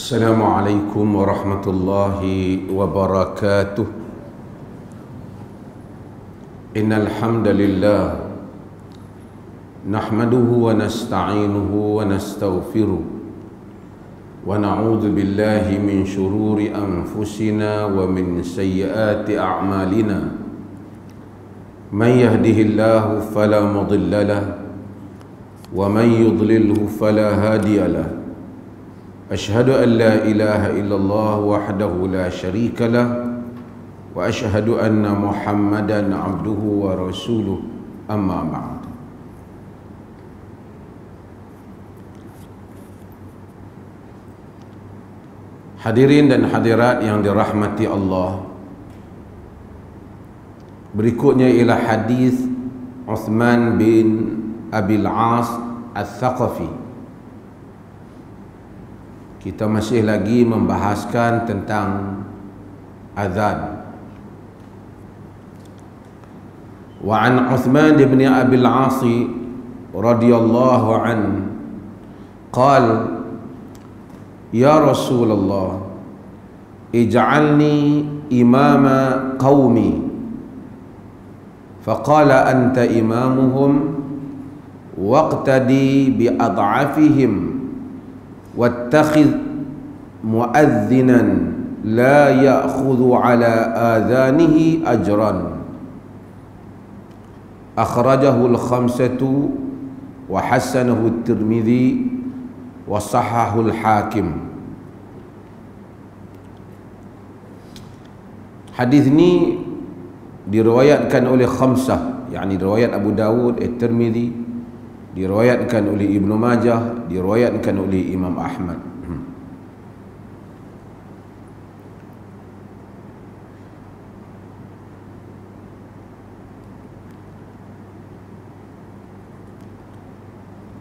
Assalamualaikum warahmatullahi wabarakatuh. Innal hamdalillah nahmaduhu wa nasta'inuhu wa nastaghfiruh wa na'udzu billahi min shururi anfusina wa min sayyiati a'malina. Man yahdihillahu fala mudilla lahu wa man yudlilhu fala hadiya lahu. أشهد أن لا إله إلا الله وحده لا شريك له وأشهد أن محمدا عبده ورسوله أما بعد. Hadirin dan hadirat yang dirahmati Allah, berikutnya ialah hadis Uthman bin Abil As Al-Thaqafi. Kita masih lagi membahaskan tentang azan. Wa an Uthman bin Abil As radhiyallahu an qala ya Rasulullah ij'alni imama qaumi faqala anta imamuhum waqtadi bi ad'afihim wattakhidh muadhdhinan la ya'khudhu ala adhanihi ajran. Akhrajahu al-khamsatu wa hassanahu at-Tirmidzi wa sahhahu al-Hakim. Hadis ini diriwayatkan oleh khamsah, yakni riwayat Abu Dawud, at-Tirmidzi, diriwayatkan oleh Ibnu Majah, diriwayatkan oleh Imam Ahmad.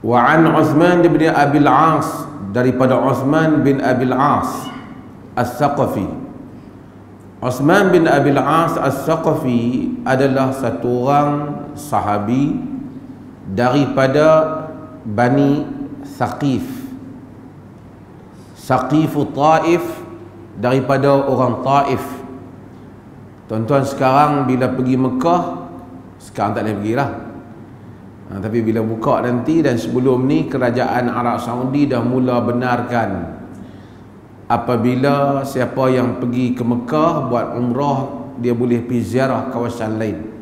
Wa an Uthman bin Abil As, daripada Uthman bin Abil As As-Thaqafi. Uthman bin Abil As As-Thaqafi adalah satu orang sahabi daripada Bani Thaqif. Saqifu Taif, daripada orang Taif. Tuan-tuan sekarang bila pergi Mekah, sekarang tak boleh pergi lah, tapi bila buka nanti, dan sebelum ni kerajaan Arab Saudi dah mula benarkan apabila siapa yang pergi ke Mekah buat umrah, dia boleh pergi ziarah kawasan lain.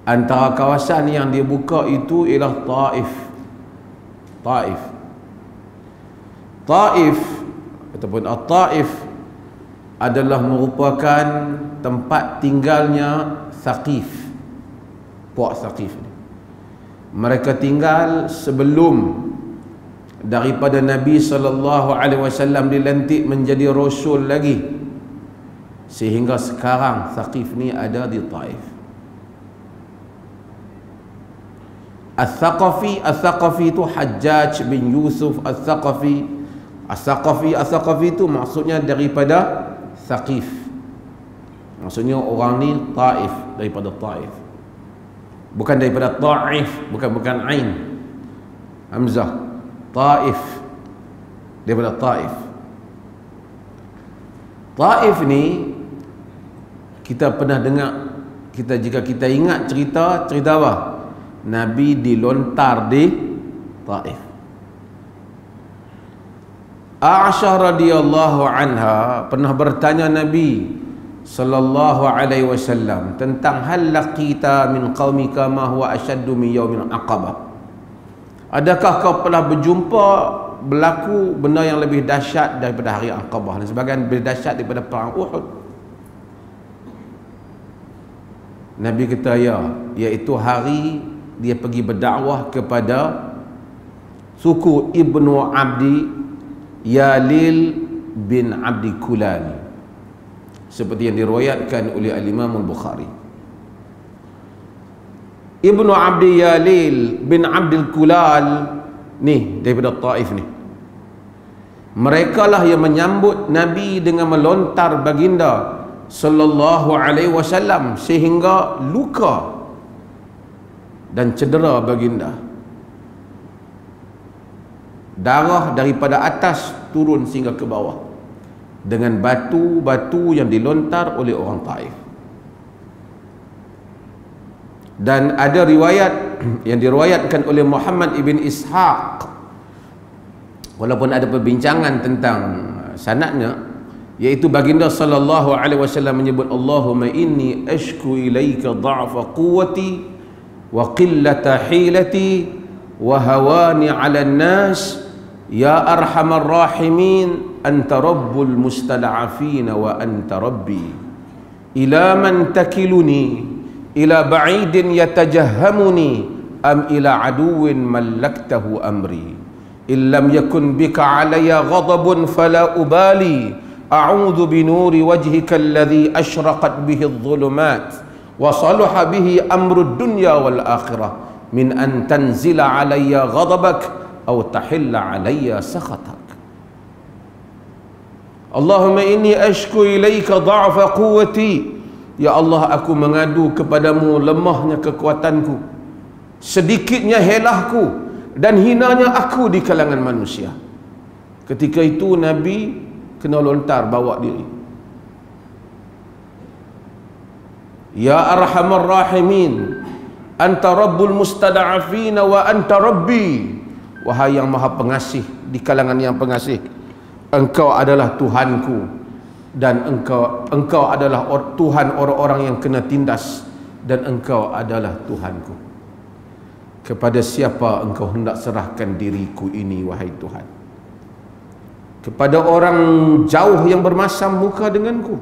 Antara kawasan yang dia buka itu ialah Taif. Taif ataupun At-Taif adalah merupakan tempat tinggalnya Thaqif, puak Thaqif ni. Mereka tinggal sebelum daripada Nabi SAW dilantik menjadi Rasul lagi, sehingga sekarang Thaqif ni ada di Taif. Al-Thaqafi itu Hajjaj bin Yusuf Al-Thaqafi. Al-Thaqafi itu maksudnya daripada Thaqif. Maksudnya orang ni Taif, daripada Taif. Bukan daripada Taif, bukan Ain Hamzah. Taif, daripada Taif. Taif ni kita pernah dengar, jika kita ingat cerita apa? Nabi dilontar di Taif. Aisyah radhiyallahu anha pernah bertanya Nabi sallallahu alaihi wasallam tentang hal laqita min qaumika ma huwa ashaddu min yaumil aqabah. Adakah kau pernah berjumpa berlaku benda yang lebih dahsyat daripada hari Aqabah, dan sebagian lebih dahsyat daripada perang Uhud? Nabi kata ya, iaitu hari dia pergi berdakwah kepada suku Ibnu Abdi Yalil bin Abdi Kulal, seperti yang diriwayatkan oleh Al-Imam Al-Bukhari. Ibnu Abdi Yalil bin Abdi Kulal ni daripada Taif ni. Mereka lah yang menyambut Nabi dengan melontar baginda sallallahu alaihi wasallam sehingga luka dan cedera baginda. darah daripada atas turun sehingga ke bawah dengan batu-batu yang dilontar oleh orang Taif. Dan ada riwayat yang diriwayatkan oleh Muhammad ibn Ishaq, walaupun ada perbincangan tentang sanadnya, yaitu baginda sallallahu alaihi wasallam menyebut, Allahumma inni ashku ilaika dha'fa quwwati wa qillata hilati wa hawani 'ala an-nas ya arhamar rahimin anta rabbul mustad'afin wa anta rabbi ila man takiluni ila ba'idin yatajahhamuni am ila aduwin mallaktahu amri illam yakun bika alayya ghadabun fala ubali a'udhu binuri wajhika alladhi ashraqat bihi adh-dhulumat wa salaha bihi amru dunya wal akhirah min an tanzila alayya ghadabak aw tahilla alayya sakhatak. Allahumma inni ashku ilaika dha'fa quwwati, ya Allah, aku mengadu kepadamu lemahnya kekuatanku, sedikitnya helahku, dan hinanya aku di kalangan manusia. Ketika itu Nabi kena lontar bawa diri. Ya arhamar rahimin anta rabbul mustada'afin wa anta rabbi, wahai yang maha pengasih di kalangan yang pengasih, engkau adalah Tuhanku, dan engkau adalah Tuhan orang-orang yang kena tindas, dan engkau adalah Tuhanku. Kepada siapa engkau hendak serahkan diriku ini, wahai Tuhan? Kepada orang jauh yang bermasam muka denganku,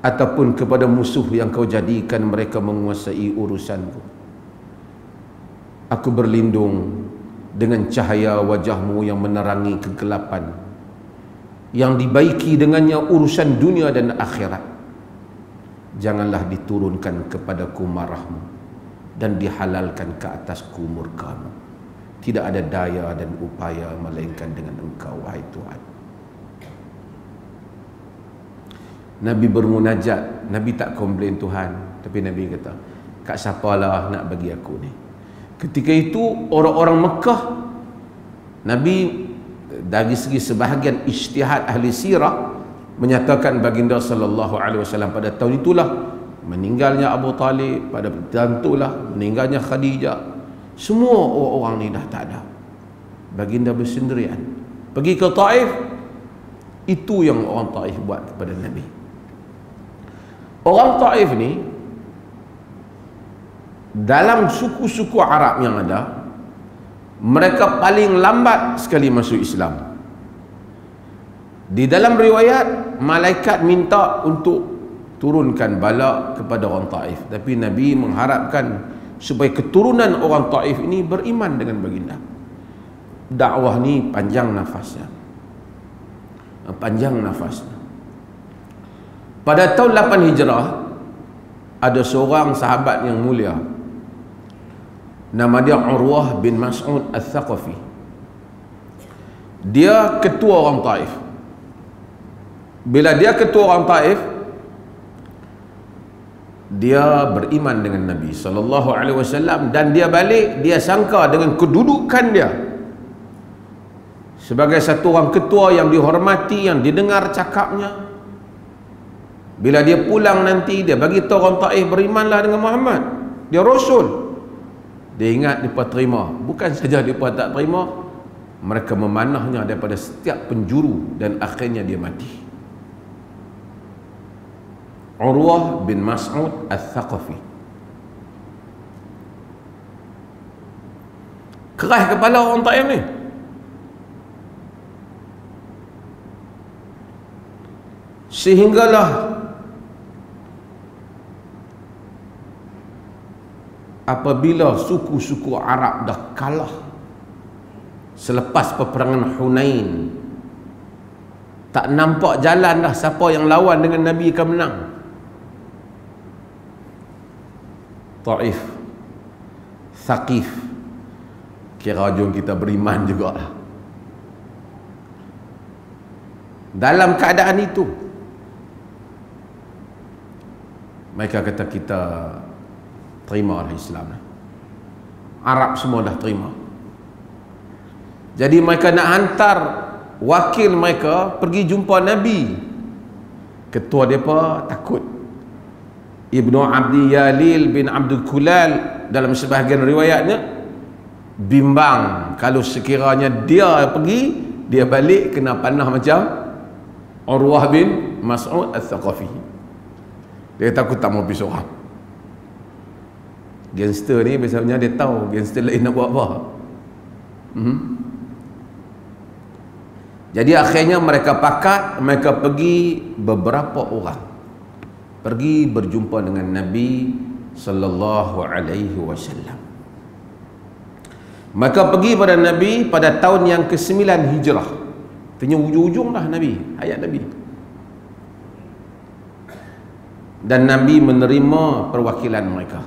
ataupun kepada musuh yang kau jadikan mereka menguasai urusanku? Aku berlindung dengan cahaya wajahmu yang menerangi kegelapan, yang dibaiki dengannya urusan dunia dan akhirat. Janganlah diturunkan kepadaku marahmu, dan dihalalkan ke atasku murkamu. Tidak ada daya dan upaya melainkan dengan engkau, wahai Tuhan. Nabi bermunajat. Nabi tak komplain Tuhan, tapi Nabi kata, kat siapalah nak bagi aku ni? Ketika itu orang-orang Mekah, Nabi dari segi sebahagian ijtihad ahli sirah menyatakan baginda sallallahu alaihi wasallam pada tahun itulah meninggalnya Abu Talib, pada tahun itulah meninggalnya Khadijah. Semua orang-orang ni dah tak ada. Baginda bersendirian pergi ke Taif. Itu yang orang Taif buat kepada Nabi. Orang Taif ni dalam suku-suku Arab yang ada, mereka paling lambat sekali masuk Islam. Di dalam riwayat, malaikat minta untuk turunkan bala kepada orang Taif, tapi Nabi mengharapkan supaya keturunan orang Taif ini beriman dengan baginda. Dakwah ni panjang nafasnya. Pada tahun 8 Hijrah, ada seorang sahabat yang mulia, nama dia Urwah bin Mas'ud Al-Thaqafi. Dia ketua orang Taif. Bila dia ketua orang Taif, dia beriman dengan Nabi sallallahu alaihi wasallam, dan dia balik, dia sangka dengan kedudukan dia sebagai satu orang ketua yang dihormati, yang didengar cakapnya, bila dia pulang nanti dia bagi tahu orang Taif, berimanlah dengan Muhammad, dia Rasul. Dia ingat mereka terima. Bukan saja mereka tak terima, mereka memanahnya daripada setiap penjuru, dan akhirnya dia mati. Urwah bin Mas'ud Al-Thaqafi. Keras kepala orang Taif ni. Sehinggalah apabila suku-suku Arab dah kalah selepas peperangan Hunain, tak nampak jalan dah siapa yang lawan dengan Nabi akan menang. Taif, Thaqif, kira jom kita beriman juga. Dalam keadaan itu, mereka kata, kita terima Islam. Arab semua dah terima. Jadi mereka nak hantar wakil mereka pergi jumpa Nabi. Ketua mereka takut. Ibnu Abdi Yalil bin Abdul Kulal dalam sebahagian riwayatnya bimbang, kalau sekiranya dia pergi, dia balik kena panah macam Urwah bin Mas'ud Al-Thaqafi. Dia takut tak mau pergi seorang. Gangster ni biasanya dia tahu gangster lain nak buat apa. Jadi akhirnya mereka pakat, mereka pergi beberapa orang, pergi berjumpa dengan Nabi sallallahu alaihi wasallam. Maka pergi pada Nabi pada tahun yang ke-9 Hijrah. Tanya ujung-ujung dah Nabi, hayat Nabi. Dan Nabi menerima perwakilan mereka.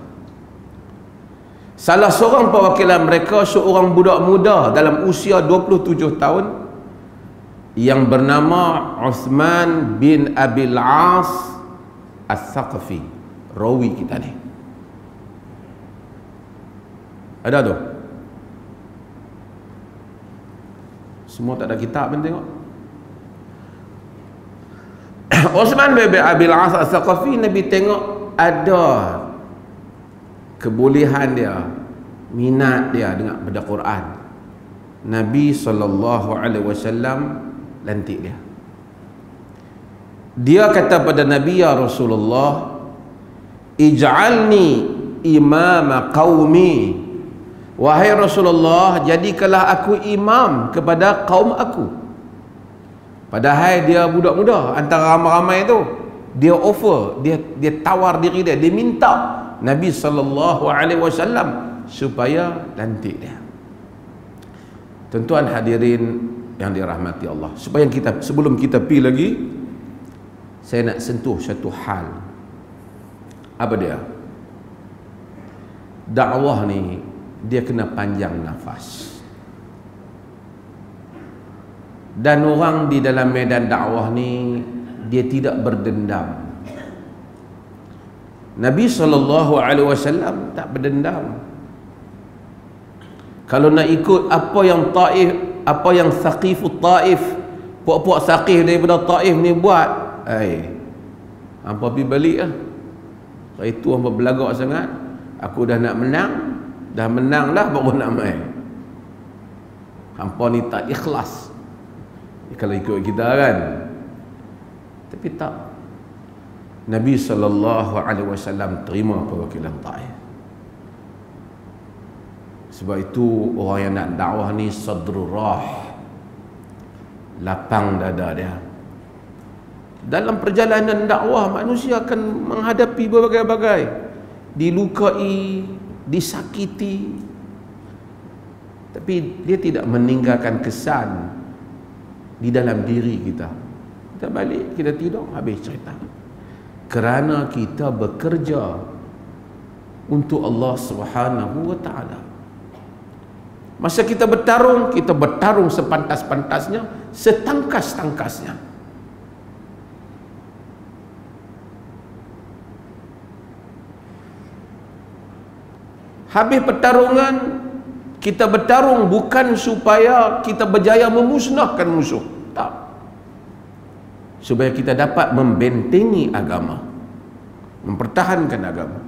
Salah seorang perwakilan mereka seorang budak muda dalam usia 27 tahun yang bernama Uthman bin Abil As Al-Thaqafi. Rawi kita ni ada tu. Semua tak ada kitab pun tengok. Uthman bin Abil As Al-Thaqafi, Nabi tengok ada kebolehan dia, minat dia dengan pada Quran. Nabi SAW lantik dia. Dia kata pada Nabi, ya Rasulullah, ij'alni imama qaumi. Wahai Rasulullah, jadikanlah aku imam kepada kaum aku. Padahal dia budak muda antara ramai-ramai tu. Dia offer, dia tawar diri dia, dia minta Nabi SAW supaya lantik dia. Tuan-tuan hadirin yang dirahmati Allah, supaya kita, sebelum kita pergi lagi, saya nak sentuh satu hal. Apa dia? Dakwah ni dia kena panjang nafas. Dan orang di dalam medan dakwah ni dia tidak berdendam. Nabi SAW tak berdendam. Kalau nak ikut apa yang Taif, apa yang Thaqifut Taif, puak-puak Thaqif daripada Taif ni buat, hampa pergi balik lah. Itu hampa belagak sangat. Aku dah nak menang, dah menang dah baru nak main. Hampa ni tak ikhlas kalau ikut kita kan. Tapi tak. Nabi SAW terima perwakilan Taif. Sebab itu orang yang nak dakwah ni sadrul rah, lapang dada dia. Dalam perjalanan dakwah manusia akan menghadapi berbagai-bagai, dilukai, disakiti, tapi dia tidak meninggalkan kesan di dalam diri kita. Kita balik, kita tidur, habis cerita. Kerana kita bekerja untuk Allah Subhanahu wa taala. Masa kita bertarung sepantas-pantasnya, setangkas-tangkasnya. Habis pertarungan, kita bertarung bukan supaya kita berjaya memusnahkan musuh, tak. Supaya kita dapat membentengi agama, mempertahankan agama.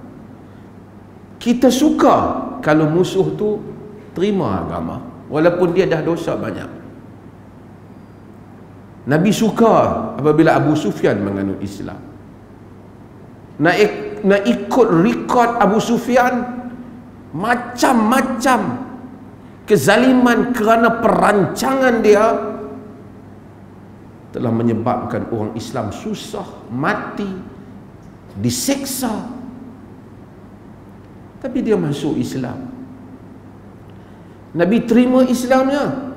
Kita suka kalau musuh tu terima agama, walaupun dia dah dosa banyak. Nabi suka apabila Abu Sufyan menganut Islam. Nak ikut rekod Abu Sufyan, macam-macam kezaliman kerana perancangan dia telah menyebabkan orang Islam susah, mati, diseksa. Tapi dia masuk Islam. Nabi terima Islamnya.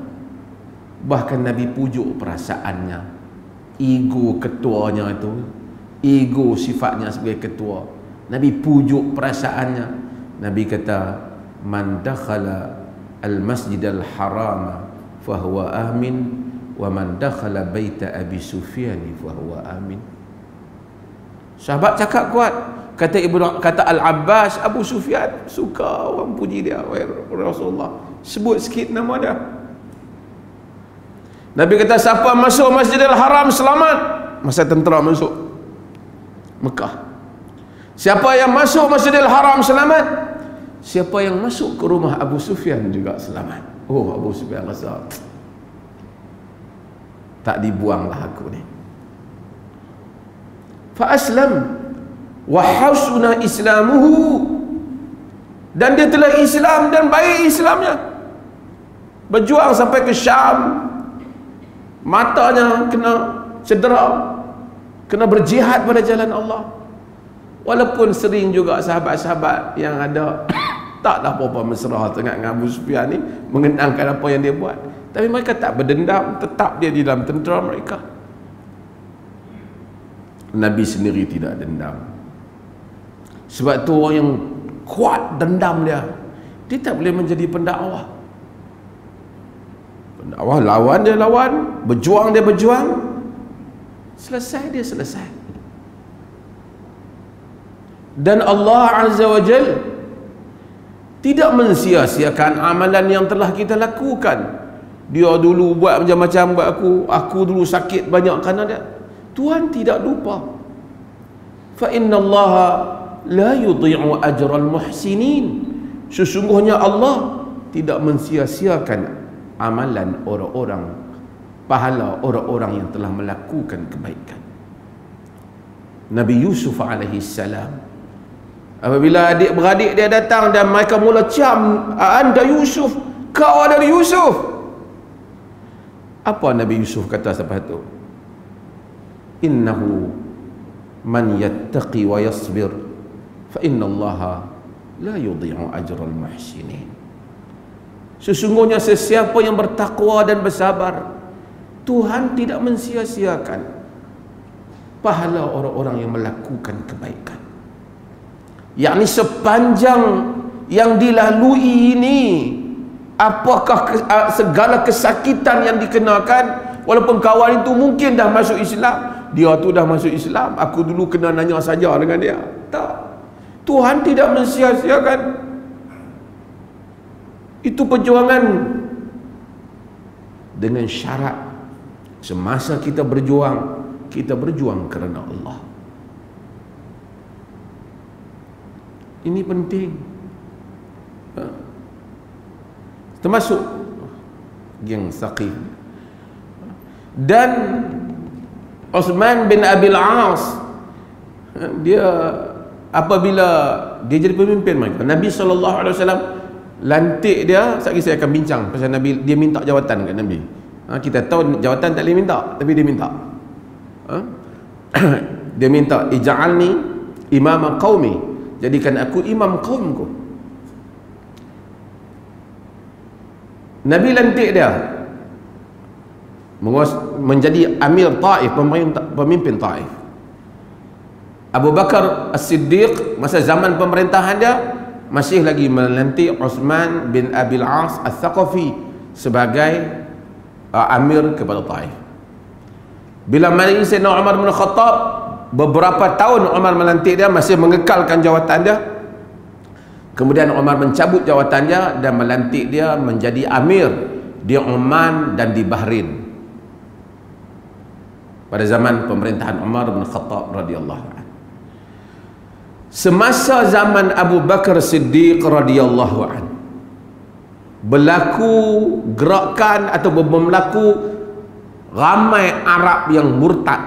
Bahkan Nabi pujuk perasaannya, ego ketuanya itu, ego sifatnya sebagai ketua. Nabi pujuk perasaannya. Nabi kata, man dakhala al-masjid al-haram fahuwa amin, wa man dakhala baita Abi Sufyan fahuwa amin. Sahabat cakap kuat. Kata Al-Abbas, Abu Sufyan suka orang puji dia, wahai Rasulullah, sebut sikit nama dia. Nabi kata siapa masuk Masjidil Haram selamat. Masa tentera masuk Mekah. Siapa yang masuk Masjidil Haram selamat. Siapa yang masuk ke rumah Abu Sufyan juga selamat. Oh, Abu Sufyan rasa tak dibuanglah aku ni. Fa aslam wa hasuna islamuhu, dan dia telah Islam dan baik Islamnya. Berjuang sampai ke Syam, matanya kena cedera, kena berjihad pada jalan Allah. Walaupun sering juga sahabat-sahabat yang ada taklah berapa mesra sangat dengan Abu Sufyan ni, mengenangkan apa yang dia buat, tapi mereka tak berdendam, tetap dia di dalam tentera mereka. Nabi sendiri tidak dendam. Sebab tu orang yang kuat dendam dia tak boleh menjadi pendakwah. Pendakwah lawan dia lawan, berjuang dia berjuang, selesai dia selesai. Dan Allah Azza wa Jal tidak mensia-siakan amalan yang telah kita lakukan. Dia dulu buat macam-macam buat aku dulu sakit banyak kerana dia. Tuhan tidak lupa. Fa inna Allah la yudhi'u ajral muhsinin. Sesungguhnya Allah tidak mensia-siakan amalan orang-orang, pahala orang-orang yang telah melakukan kebaikan. Nabi Yusuf alaihi salam, apabila adik-beradik dia datang dan mereka mula cam, anda Yusuf, kau adalah Yusuf. Apa Nabi Yusuf kata selepas itu? Innahu man yattaqi wa yasbir fa inna Allaha la yudhi'u ajral muhsinin. Sesungguhnya sesiapa yang bertakwa dan bersabar, Tuhan tidak mensia-siakan pahala orang-orang yang melakukan kebaikan. Yakni sepanjang yang dilalui ini, apakah segala kesakitan yang dikenakan, walaupun kawan itu mungkin dah masuk Islam, dia tu dah masuk Islam, aku dulu kena nanya saja dengan dia. Tak. Tuhan tidak mensia-siakan. Itu perjuangan dengan syarat semasa kita berjuang kerana Allah. Ini penting. Termasuk geng Saqif. Dan Uthman bin Abil As, dia apabila dia jadi pemimpin mereka, Nabi SAW lantik dia. Sekali saya akan bincang pasal Nabi, dia minta jawatan kat Nabi. Kita tahu jawatan tak boleh minta, tapi dia minta. Dia minta, ij'alni imama qaumi, jadikan aku imam kaumku. Nabi lantik dia menjadi amir Taif, pemimpin Taif. Abu Bakar As-Siddiq masa zaman pemerintahan dia masih lagi melantik Uthman bin Abil As Al-Thaqafi sebagai amir kepada Taif. Bila mari Sayyidina Umar bin Khattab, beberapa tahun Umar melantik dia, masih mengekalkan jawatan dia. Kemudian Umar mencabut jawatannya dan melantik dia menjadi amir di Oman dan di Bahrain pada zaman pemerintahan Umar bin Khattab radhiyallahu anhu. Semasa zaman Abu Bakar Siddiq radhiyallahu anhu, berlaku gerakan atau berlaku ramai Arab yang murtad.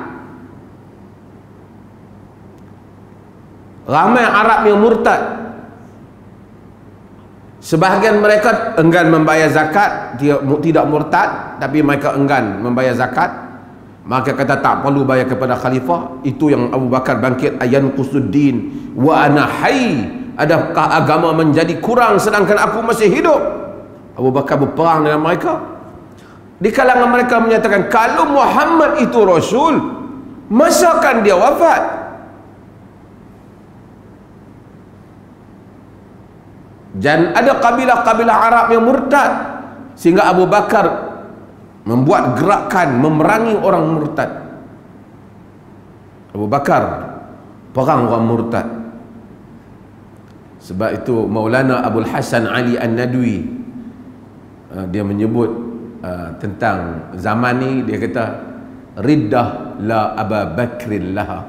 Ramai Arab yang murtad. Sebahagian mereka enggan membayar zakat, dia tidak murtad tapi mereka enggan membayar zakat. Maka kata tak perlu bayar kepada khalifah. Itu yang Abu Bakar bangkit, ayan qusuddin wa ana hayy, adakah agama menjadi kurang sedangkan aku masih hidup? Abu Bakar berperang dengan mereka. Di kalangan mereka menyatakan, kalau Muhammad itu Rasul, masakan dia wafat? Dan ada kabilah-kabilah Arab yang murtad, sehingga Abu Bakar membuat gerakan memerangi orang murtad. Abu Bakar perang orang murtad. Sebab itu Maulana Abul Hasan Ali An-Nadwi, dia menyebut tentang zaman ni, dia kata riddah la Aba Bakrin laha,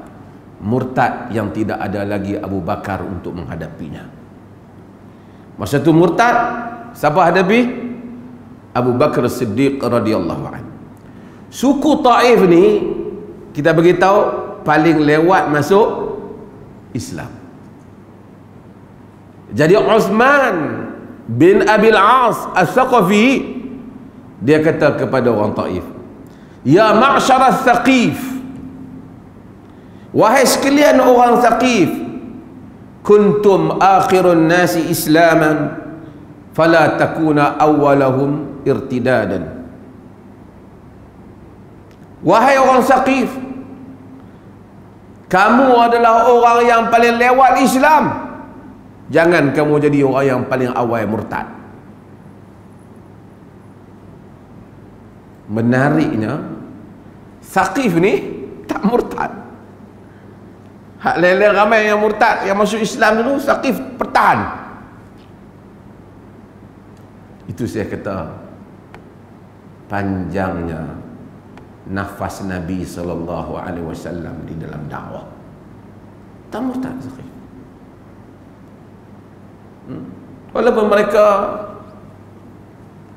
murtad yang tidak ada lagi Abu Bakar untuk menghadapinya. Masa tu murtad siapa hadapi? Abu Bakar Siddiq radhiyallahu anhu. Suku Taif ni kita beritahu paling lewat masuk Islam. Jadi Uthman bin Abil As As-Saqafi dia kata kepada orang Taif, ya ma'syar Thaqif, wahai sekalian orang Thaqif, kuntum akhirun nasi islaman fala takuna awwalahum irtidadan. Wahai orang Thaqif, kamu adalah orang yang paling lewat Islam, jangan kamu jadi orang yang paling awal murtad. Menariknya Thaqif ni tak murtad. Hak lain-lain ramai yang murtad, yang masuk Islam dulu, Thaqif pertahan. Itu saya kata panjangnya nafas Nabi SAW di dalam dakwah. Tak murtad Thaqif. Walaupun mereka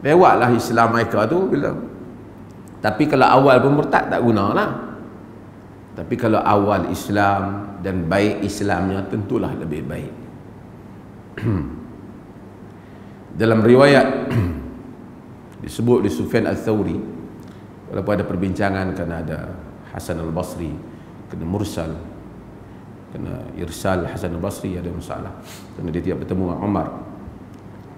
lewatlah Islam mereka tu bila, tapi kalau awal pun murtad tak gunalah. Tapi kalau awal Islam dan baik Islamnya, tentulah lebih baik. Dalam riwayat disebut di Sufyan Al-Thawri, walaupun ada perbincangan kerana ada Hasan Al-Basri kena mursal, kena irsal. Hasan Al-Basri ada masalah kerana dia tidak bertemu dengan Umar.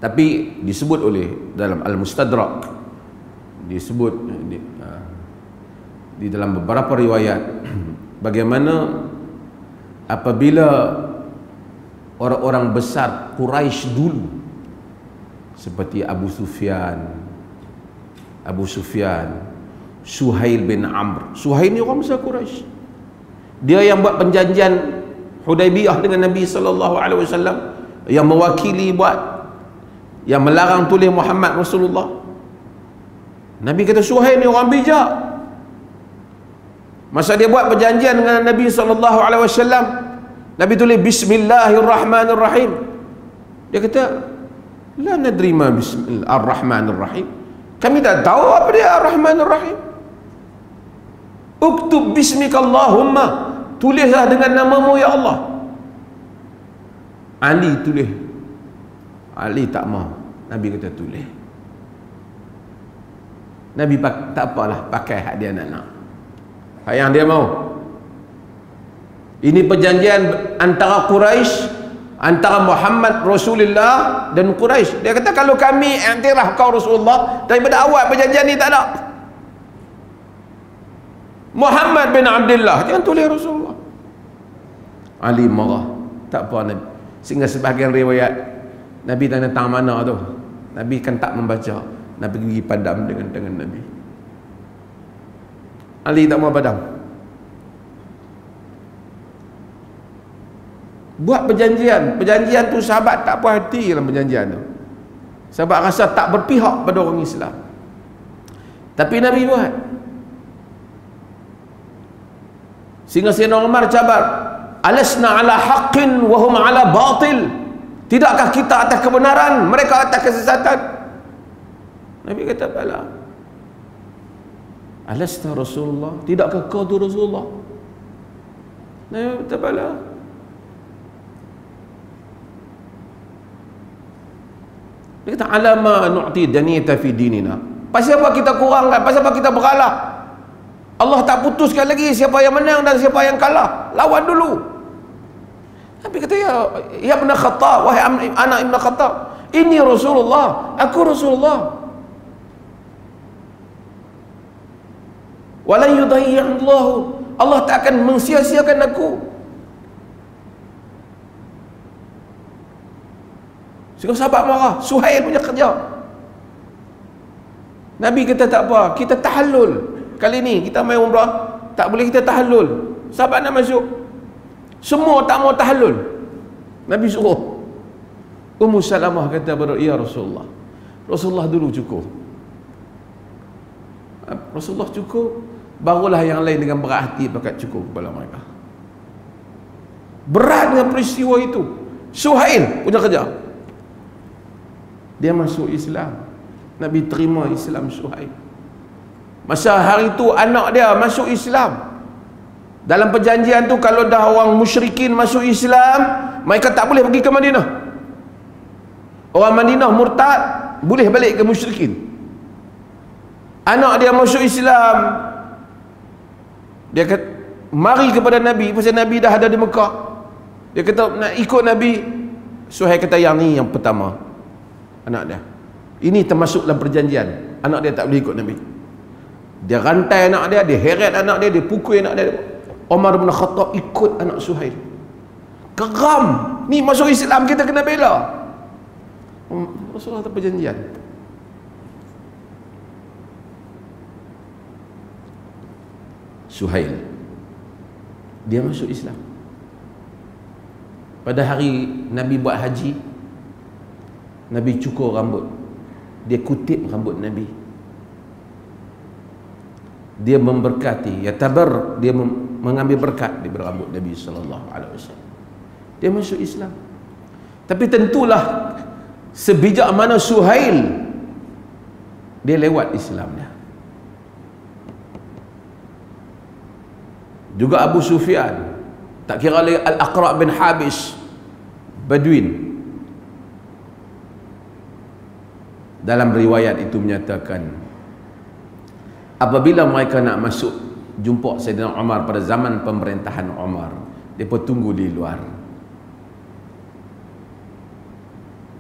Tapi disebut oleh dalam Al-Mustadrak, disebut di dalam beberapa riwayat bagaimana apabila orang-orang besar Quraisy dulu seperti Abu Sufyan, Suhail bin Amr. Suhail ni orang besar Quraisy. Dia yang buat perjanjian Hudaibiyah dengan Nabi SAW, yang mewakili buat, yang melarang tulis Muhammad Rasulullah. Nabi kata Suhail ni orang bijak. Masa dia buat perjanjian dengan Nabi SAW, Nabi tulis Bismillahirrahmanirrahim. Dia kata la nadri ma Bismillahirrahmanirrahim, kami tak tahu apa dia Ar-Rahmanir-Rahim. Uktub bismika Allahumma, tulislah dengan namamu ya Allah. Ali tulis, Ali tak mau. Nabi kata tulis. Nabi tak apalah, pakai hak dia nak. Hak yang dia mau. Ini perjanjian antara Quraisy, antara Muhammad Rasulullah dan Quraisy. Dia kata kalau kami iktiraf kau Rasulullah, daripada awal perjanjian ni tak ada. Muhammad bin Abdullah, jangan tulis Rasulullah. Ali marah. Tak apa Nabi. Sehingga sebahagian riwayat Nabi tanya tang mana tu, Nabi kan tak membaca. Nabi pergi padam dengan Nabi. Ali tak mau padam. Buat perjanjian tu sahabat tak puas hati dalam perjanjian tu. Sahabat rasa tak berpihak pada orang Islam. Tapi Nabi buat. Sehingga Sayyidina Umar cabar, alasna ala haqqin wa hum ala batil. Tidakkah kita atas kebenaran, mereka atas kesesatan? Nabi kata bala. Alasta Rasulullah, tidakkah kau tu Rasulullah? Nabi kata bala. Dia kata alama nu'ti daniyata fi dinina. Pasal apa kita kurangkan? Pasal apa kita beralah? Allah tak putuskan lagi siapa yang menang dan siapa yang kalah. Lawan dulu. Nabi kata ya Ibn Khattab, wahai anak Ibn Khattab, ini Rasulullah, aku Rasulullah. Walan yudayyi'allahu, Allah tak akan mensia-siakan aku. Sehingga sahabat marah. Suhail punya kerja. Nabi kata tak apa, kita tahallul. Kali ni kita main umrah, tak boleh kita tahallul. Sahabat nak masuk, semua tak mau tahallul. Nabi suruh. Ummu Salamah kata pada ya Rasulullah, Rasulullah dulu cukup. Rasulullah cukur, barulah yang lain dengan berat hati pakat cukur kepala mereka. Berat dengan peristiwa itu. Suhail punya kerja, dia masuk Islam. Nabi terima Islam Suhail. Masa hari itu anak dia masuk Islam. Dalam perjanjian tu, kalau dah orang musyrikin masuk Islam, mereka tak boleh pergi ke Madinah. Orang Madinah murtad, boleh balik ke musyrikin. Anak dia masuk Islam, dia kata mari kepada Nabi, pasal Nabi dah ada di Mekah. Dia kata nak ikut Nabi. Suhail kata yang ni yang pertama, anak dia ini termasuk dalam perjanjian. Anak dia tak boleh ikut Nabi. Dia rantai anak dia, dia heret anak dia, dia pukul anak dia. Umar bin Khattab ikut anak Suhail. Geram, ni masuk Islam kita kena bela. Rasulullah tak perjanjian. Suhail, dia masuk Islam. Pada hari Nabi buat haji, Nabi cukur rambut, dia kutip rambut Nabi, dia memberkati, ya tabar, dia mengambil berkat daripada rambut Nabi sallallahu alaihi wasallam. Dia masuk Islam. Tapi tentulah sebijak mana Suhail, dia lewat Islam dia. Juga Abu Sufyan, tak kira lagi Al-Aqra' bin Habis, Badwin. Dalam riwayat itu menyatakan, apabila mereka nak masuk jumpa Sayyidina Umar pada zaman pemerintahan Umar, mereka tunggu di luar.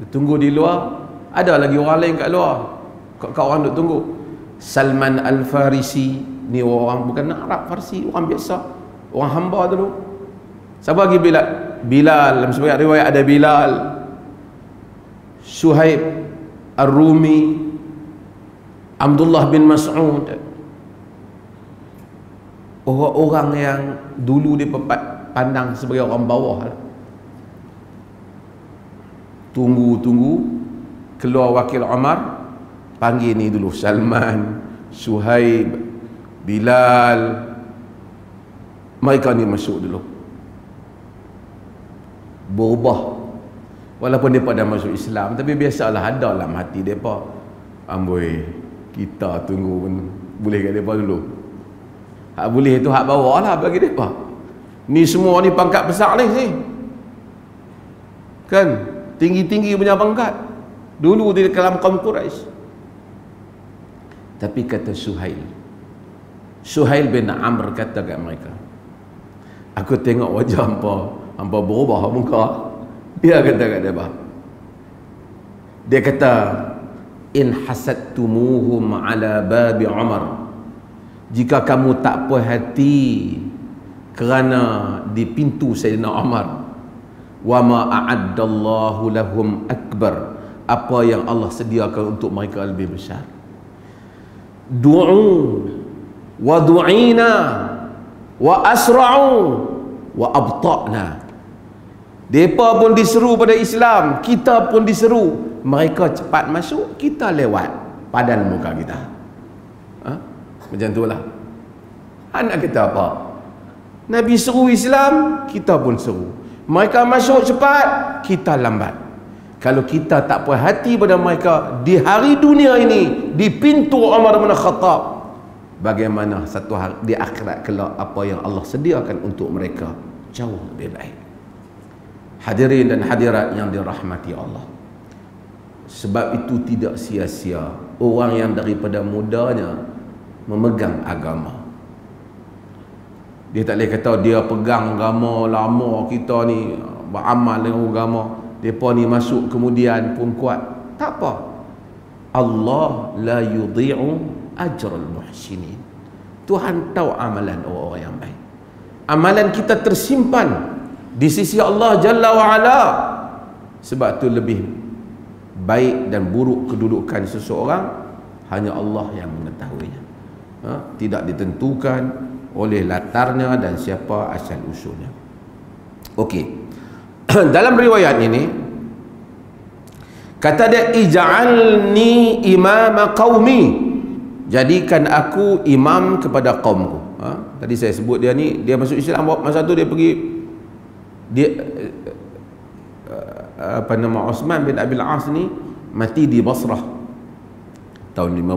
Tunggu di luar, ada lagi orang lain kat luar. Kau orang duk tunggu. Salman Al-Farisi, ni orang bukan Arab, Farsi, orang biasa, orang hamba dulu. Siapa lagi? Bilal, dalam sebagian riwayat ada Bilal, Suhaib Ar-Rumi, Abdullah bin Mas'ud. Orang-orang yang dulu dipandang sebagai orang bawah lah. Tunggu, keluar wakil Umar, panggil ni dulu, Salman, Suhaib, Bilal, mereka ni masuk dulu. Berubah, walaupun mereka dah masuk Islam, tapi biasalah ada dalam hati mereka, amboi, kita tunggu pun boleh kat mereka dulu. Hak boleh tu hak bawah lah bagi mereka. Ni semua ni pangkat besar ni kan, tinggi-tinggi punya pangkat dulu di dalam kaum Quraisy. Tapi kata Suhail bin Amr kata kat mereka, aku tengok wajah hampa berubah muka. Dia kata kat dia kata, in hasadtumuhum ala babi Umar, jika kamu tak puas hati kerana di pintu Sayyidina Umar, wa ma a'addallahu lahum akbar, apa yang Allah sediakan untuk mereka lebih besar. Du'u wa du'ina wa asra'u wa abta'na. Mereka pun diseru pada Islam, kita pun diseru. Mereka cepat masuk, kita lewat padan muka kita. Macam itulah. Anak kita apa? Nabi seru Islam, kita pun seru. Mereka masuk cepat, kita lambat. Kalau kita tak puas hati pada mereka di hari dunia ini, di pintu Umar bin Khattab, bagaimana satu hari di akhirat kelak apa yang Allah sediakan untuk mereka jauh lebih baik. Hadirin dan hadirat yang dirahmati Allah, sebab itu tidak sia-sia orang yang daripada mudanya memegang agama. Dia tak boleh kata dia pegang agama lama, kita ni beramal dengan agama, mereka ni masuk kemudian pun kuat. Tak apa. Allah la yudhi'u ajral muhsinin. Tuhan tahu amalan orang-orang yang baik. Amalan kita tersimpan di sisi Allah Jalla wa'ala. Sebab tu lebih baik dan buruk kedudukan seseorang hanya Allah yang mengetahuinya. Tidak ditentukan oleh latarnya dan siapa asal usulnya. Okey. Dalam riwayat ini kata dia, ij'alni imama qaumi, jadikan aku imam kepada kaumku. Tadi saya sebut dia ni, dia masuk Islam masa tu dia pergi, dia apa nama, Osman bin Abil As ni mati di Basrah tahun 50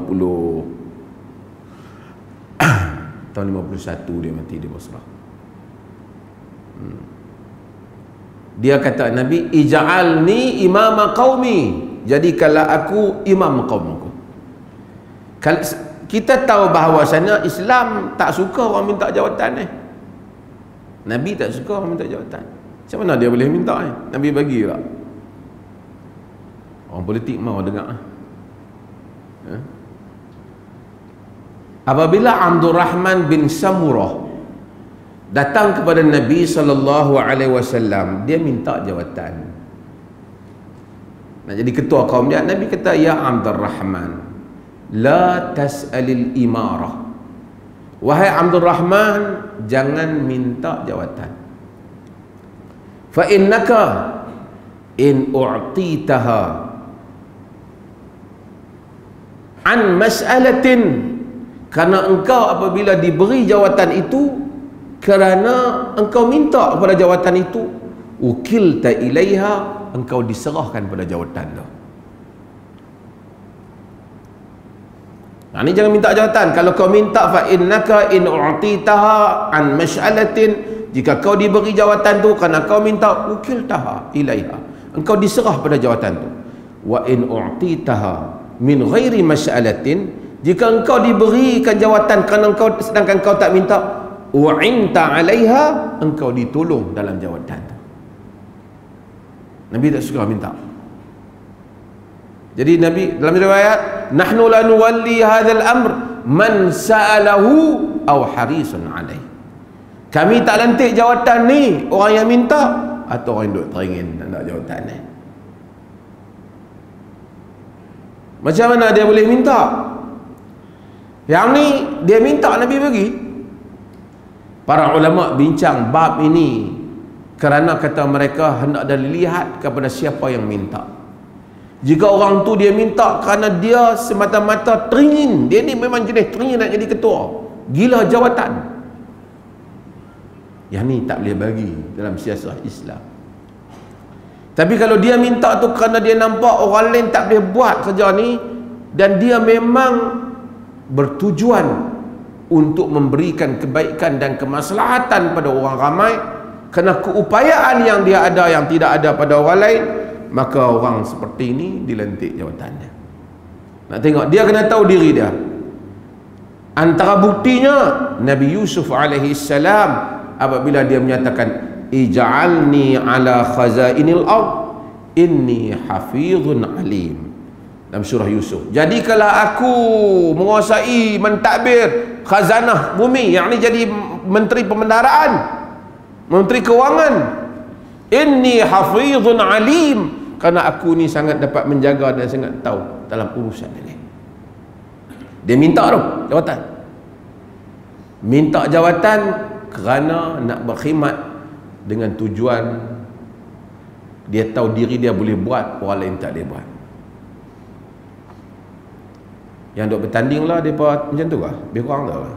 tahun 51 dia mati di Basrah. Dia kata Nabi, ij'alni imama qaumi, jadikanlah aku imam kaumku. Kita tahu bahawasanya Islam tak suka orang minta jawatan. Nabi tak suka orang minta jawatan. Macam mana dia boleh minta? Nabi bagi tak? Orang politik mau dengar. Apabila Abdul Rahman bin Samurah datang kepada Nabi SAW, dia minta jawatan, nak jadi ketua kaum dia. Nabi kata, ya Abdul Rahman, la tas'alil imarah, wahai Abdul Rahman, jangan minta jawatan. Fa innaka in u'titaha an mas'alatin, karena engkau apabila diberi jawatan itu kerana engkau minta kepada jawatan itu, ukilta ilaiha, engkau diserahkan pada jawatan tu. Nah, ni jangan minta jawatan. Kalau kau minta, fa innaka in u'titaha an mas'alatin, jika kau diberi jawatan tu kerana kau minta, ukiltaha ilaiha, engkau diserah pada jawatan tu. Wa in u'titaha min ghairi mas'alatin, jika engkau diberikan jawatan kerana engkau sedangkan kau tak minta, wa'inta 'alaiha, engkau ditolong dalam jawatan tu. Nabi tak suka minta. Jadi Nabi dalam riwayat, nahnu la nuwalli hadzal amr man sa'alahu aw harisun 'alaih. Kami tak lantik jawatan ni orang yang minta atau orang yang duk teringin nak jawatan ni. Macam mana dia boleh minta? Yang ni dia minta, Nabi bagi. Para ulama bincang bab ini kerana kata mereka hendak dilihat kepada siapa yang minta. Jika orang tu dia minta kerana dia semata-mata teringin, dia ni memang jenis teringin nak jadi ketua, gila jawatan, yang ni tak boleh bagi dalam siasat Islam. Tapi kalau dia minta tu kerana dia nampak orang lain tak boleh buat kerja ni, dan dia memang bertujuan untuk memberikan kebaikan dan kemaslahatan pada orang ramai, kerana keupayaan yang dia ada yang tidak ada pada orang lain, maka orang seperti ini dilantik jawatannya. Nak tengok, dia kena tahu diri dia. Antara buktinya Nabi Yusuf alaihi salam apabila dia menyatakan, ij'alni ala khazainil ard inni hafizun alim, dalam surah Yusuf. Jadikanlah aku menguasai, mentadbir khazanah bumi, yang ni jadi menteri pemendaraan, menteri kewangan. Inni hafizun alim, kerana aku ni sangat dapat menjaga dan sangat tahu dalam urusan ini. Dia minta tu jawatan. Minta jawatan kerana nak berkhidmat dengan tujuan dia tahu diri dia boleh buat, orang lain tak boleh buat. Yang duk bertanding lah mereka macam tu lah, lebih kurang tu lah.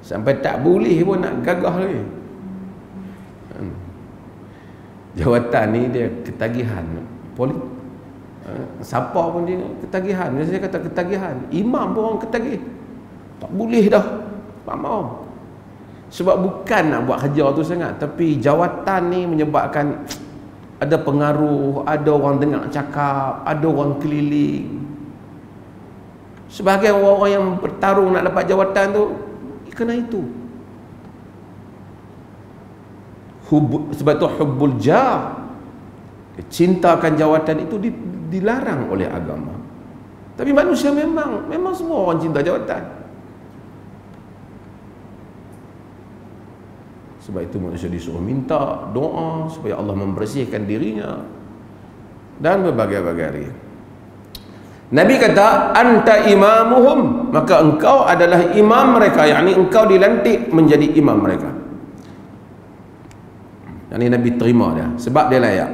Sampai tak boleh pun nak gagah lagi. Jawatan ni dia ketagihan politik. Siapa pun dia ketagihan. Saya kata ketagihan. Imam pun orang ketagih. Tak boleh dah, tak mau. Sebab bukan nak buat kerja tu sangat, tapi jawatan ni menyebabkan ada pengaruh, ada orang dengar cakap, ada orang keliling. Sebahagian orang-orang yang bertarung nak dapat jawatan tu kena itu. Sebab tu hubbul jah, cintakan jawatan itu dilarang oleh agama. Tapi manusia memang semua orang cinta jawatan. Sebab itu manusia disuruh minta doa supaya Allah membersihkan dirinya dan berbagai-bagai hari. Nabi kata, anta imamuhum, maka engkau adalah imam mereka, yakni engkau dilantik menjadi imam mereka. Yang ini Nabi terima dia sebab dia layak.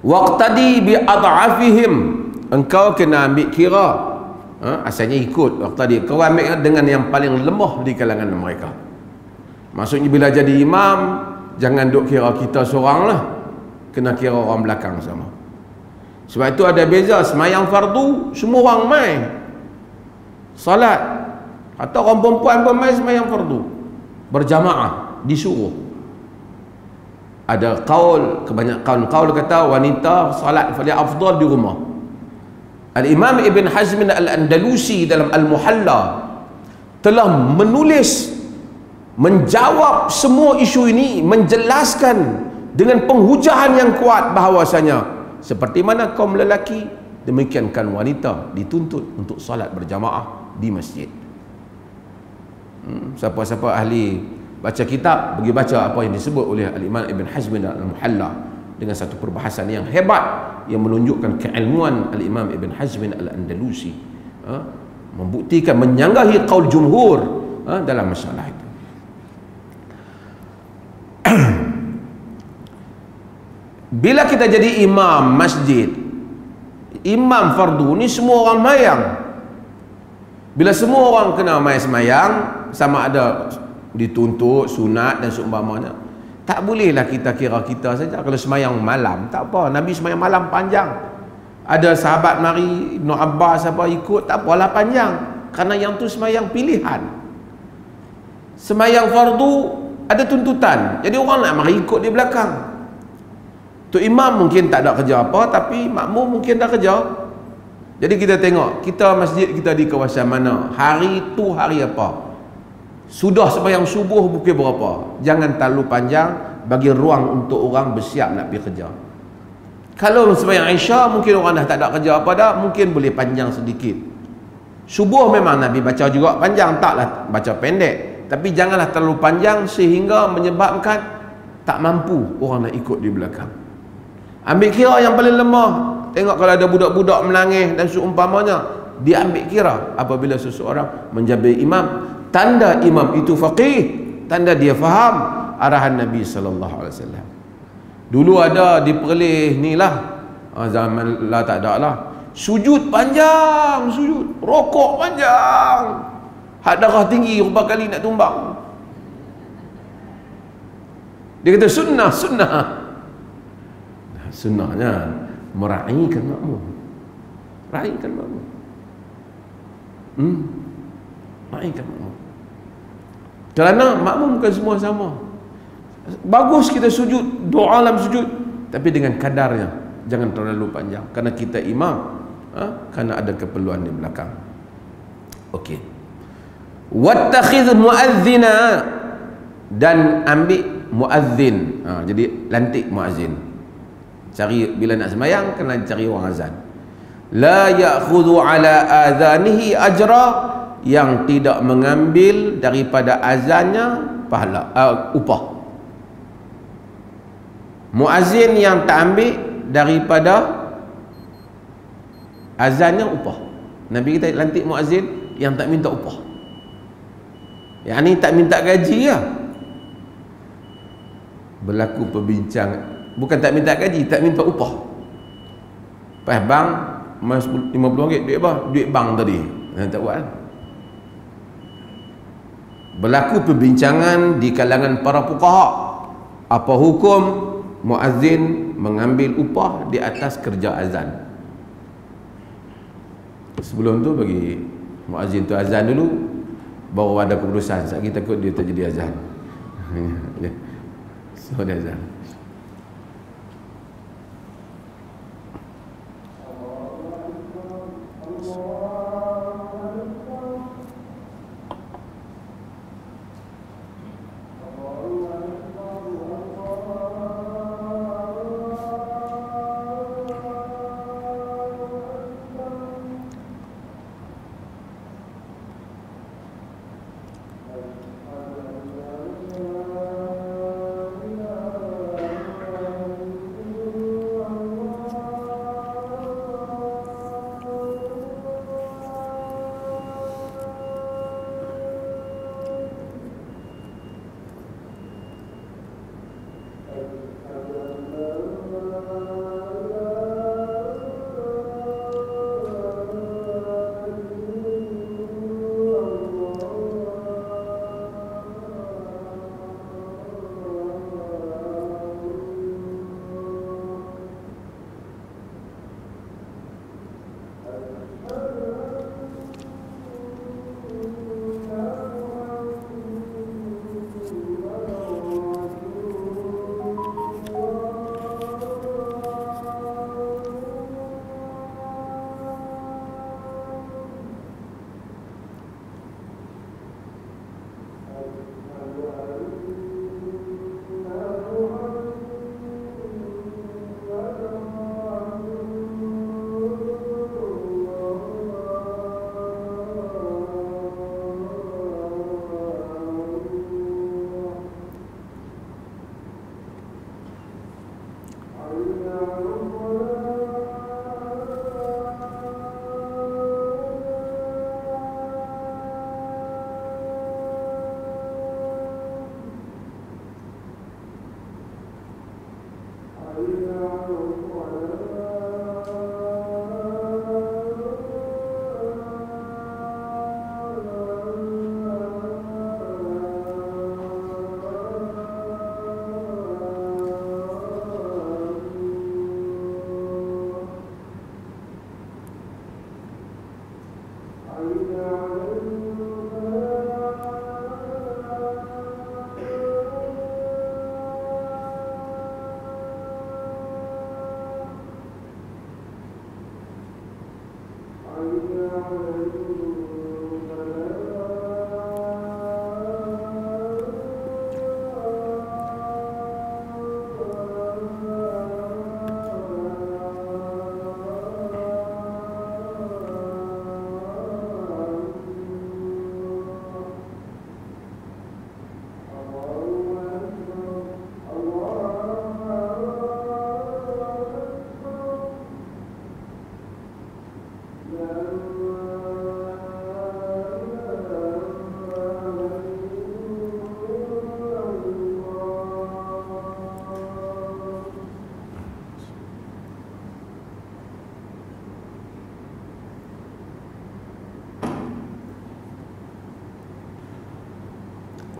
Waqtadi bi ad'afihim, engkau kena ambil kira. Asalnya ikut waktu tadi, kau ambil dengan yang paling lemah di kalangan mereka. Maksudnya bila jadi imam, jangan duk kira kita seorang lah, kena kira orang belakang sama. Sebab itu ada beza. Semayang fardu semua orang mai salat, atau orang perempuan pun mai semayang fardu berjamaah, disuruh. Ada kaul, kebanyakan kaul kata wanita salat paling afdal di rumah. Al-Imam Ibn Hazm Al-Andalusi dalam Al-Muhalla telah menulis, menjawab semua isu ini, menjelaskan dengan penghujahan yang kuat bahawasanya seperti mana kaum lelaki, demikiankan wanita dituntut untuk salat berjamaah di masjid. Siapa-siapa ahli baca kitab, pergi baca apa yang disebut oleh Al-Imam Ibn Hazm Al-Muhalla dengan satu perbahasan yang hebat yang menunjukkan keilmuan Al-Imam Ibn Hazm Al-Andalusi, membuktikan, menyanggahi qaul jumhur dalam masalah itu. Bila kita jadi imam masjid, imam fardu ni semua orang mayang. Bila semua orang kena mai semayang, sama ada dituntut sunat dan seumpamanya, tak bolehlah kita kira kita saja. Kalau semayang malam tak apa, Nabi semayang malam panjang. Ada sahabat mari, Ibn Abbas apa ikut, tak apalah panjang, kerana yang tu semayang pilihan. Semayang fardu ada tuntutan, jadi orang nak mari ikut di belakang. Tu imam mungkin tak ada kerja apa, tapi makmum mungkin dah kerja. Jadi kita tengok, kita masjid kita di kawasan mana, hari tu hari apa, sudah sembahyang subuh pukul berapa, jangan terlalu panjang, bagi ruang untuk orang bersiap nak pergi kerja. Kalau sembahyang Isya mungkin orang dah tak ada kerja apa dah, mungkin boleh panjang sedikit. Subuh memang Nabi baca juga panjang, taklah baca pendek, tapi janganlah terlalu panjang sehingga menyebabkan tak mampu orang nak ikut di belakang. Ambil kira yang paling lemah. Tengok kalau ada budak-budak melangih dan seumpamanya, dia ambil kira apabila seseorang menjadi imam. Tanda imam itu faqih, tanda dia faham arahan Nabi sallallahu alaihi wasallam. Dulu ada di Perlis ni lah, zaman lah tak ada lah, sujud panjang, sujud rokok panjang, had darah tinggi berapa kali nak tumbang. Dia kata sunnah, sunnahnya meraihkan makmum, meraihkan makmum, meraihkan makmum. Kerana makmum bukan semua sama. Bagus kita sujud, doa dalam sujud, tapi dengan kadarnya, jangan terlalu panjang, kerana kita imam, kerana ada keperluan di belakang. Okey. Wattakhidh muadzina, dan ambil muazzin. Jadi lantik muazzin. Cari bila nak sembahyang kena cari orang azan. La ya'khudhu ala adhanihi ajra, yang tidak mengambil daripada azannya pahala, upah. Muazzin yang tak ambil daripada azannya upah. Nabi kita lantik muazzin yang tak minta upah, yang ni tak minta gaji ya. Berlaku perbincang, bukan tak minta gaji, tak minta upah. Pas bang mas RM50 duit apa? Duit bang tadi. Tak buat kan? Berlaku perbincangan di kalangan para fuqaha, apa hukum muazzin mengambil upah di atas kerja azan. Sebelum tu bagi muazzin tu azan dulu, baru ada keputusan. Saya takut dia terjadi azan. So dia azan.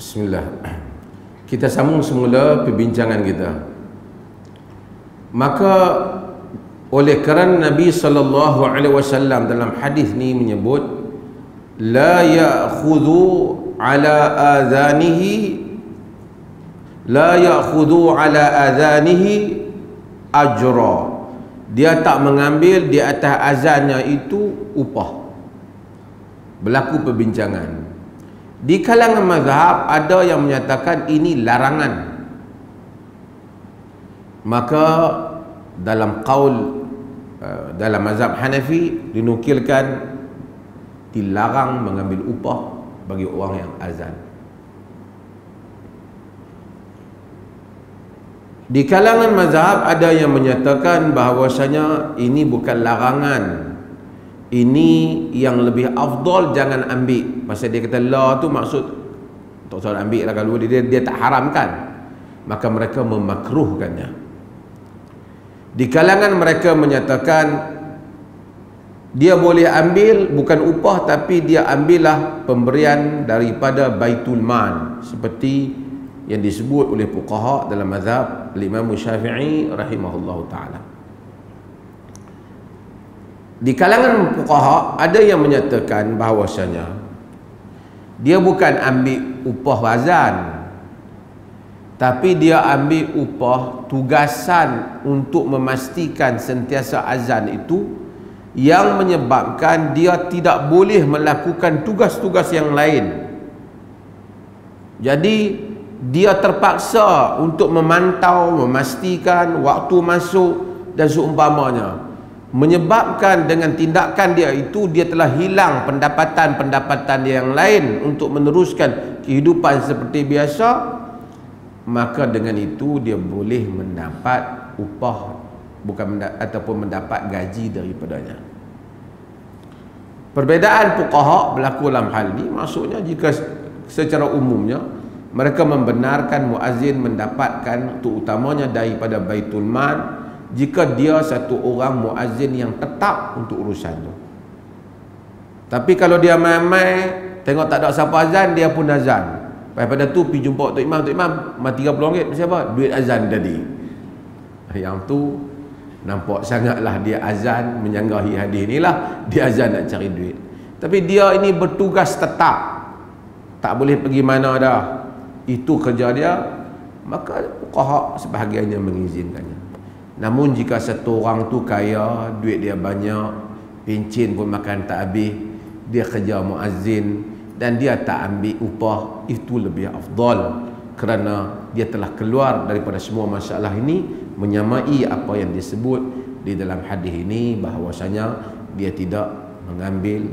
Bismillah. Kita sambung semula perbincangan kita. Maka oleh kerana Nabi SAW dalam hadis ni menyebut la ya'khudhu ala adhanihi ajra. Dia tak mengambil di atas azannya itu upah. Berlaku perbincangan. Di kalangan mazhab ada yang menyatakan ini larangan. Maka dalam qaul dalam mazhab Hanafi dinukilkan dilarang mengambil upah bagi orang yang azan. Di kalangan mazhab ada yang menyatakan bahawasanya ini bukan larangan, ini yang lebih afdal jangan ambil. Pasal dia kata la tu maksud tak usah ambil lah, kalau dia tak haramkan, maka mereka memakruhkannya. Di kalangan mereka menyatakan dia boleh ambil bukan upah, tapi dia ambillah pemberian daripada Baitul Mal, seperti yang disebut oleh fuqaha dalam mazhab Imam Syafi'i rahimahullahu taala. Di kalangan fuqaha ada yang menyatakan bahawasanya dia bukan ambil upah azan, tapi dia ambil upah tugasan untuk memastikan sentiasa azan itu, yang menyebabkan dia tidak boleh melakukan tugas-tugas yang lain. Jadi dia terpaksa untuk memantau, memastikan waktu masuk dan seumpamanya, menyebabkan dengan tindakan dia itu dia telah hilang pendapatan-pendapatan dia yang lain untuk meneruskan kehidupan seperti biasa. Maka dengan itu dia boleh mendapat upah ataupun mendapat gaji daripadanya. Perbezaan fuqaha berlaku dalam hal ini. Maksudnya jika secara umumnya mereka membenarkan muazzin mendapatkan terutamanya daripada Baitul Mal jika dia satu orang muazzin yang tetap untuk urusan tu. Tapi kalau dia main-main tengok tak ada siapa azan, dia pun azan. Pada tu pergi jumpa Tok Imam, RM30 siapa? Duit azan tadi. Yang tu nampak sangatlah dia azan menyanggahi hadis ni lah, dia azan nak cari duit. Tapi dia ini bertugas tetap, tak boleh pergi mana dah, itu kerja dia, maka fuqaha sebahagiannya mengizinkannya. Namun jika satu orang tu kaya, duit dia banyak, pencen pun makan tak habis, dia kerja muazzin dan dia tak ambil upah, itu lebih afdal, kerana dia telah keluar daripada semua masalah ini, menyamai apa yang disebut di dalam hadis ini bahawasanya dia tidak mengambil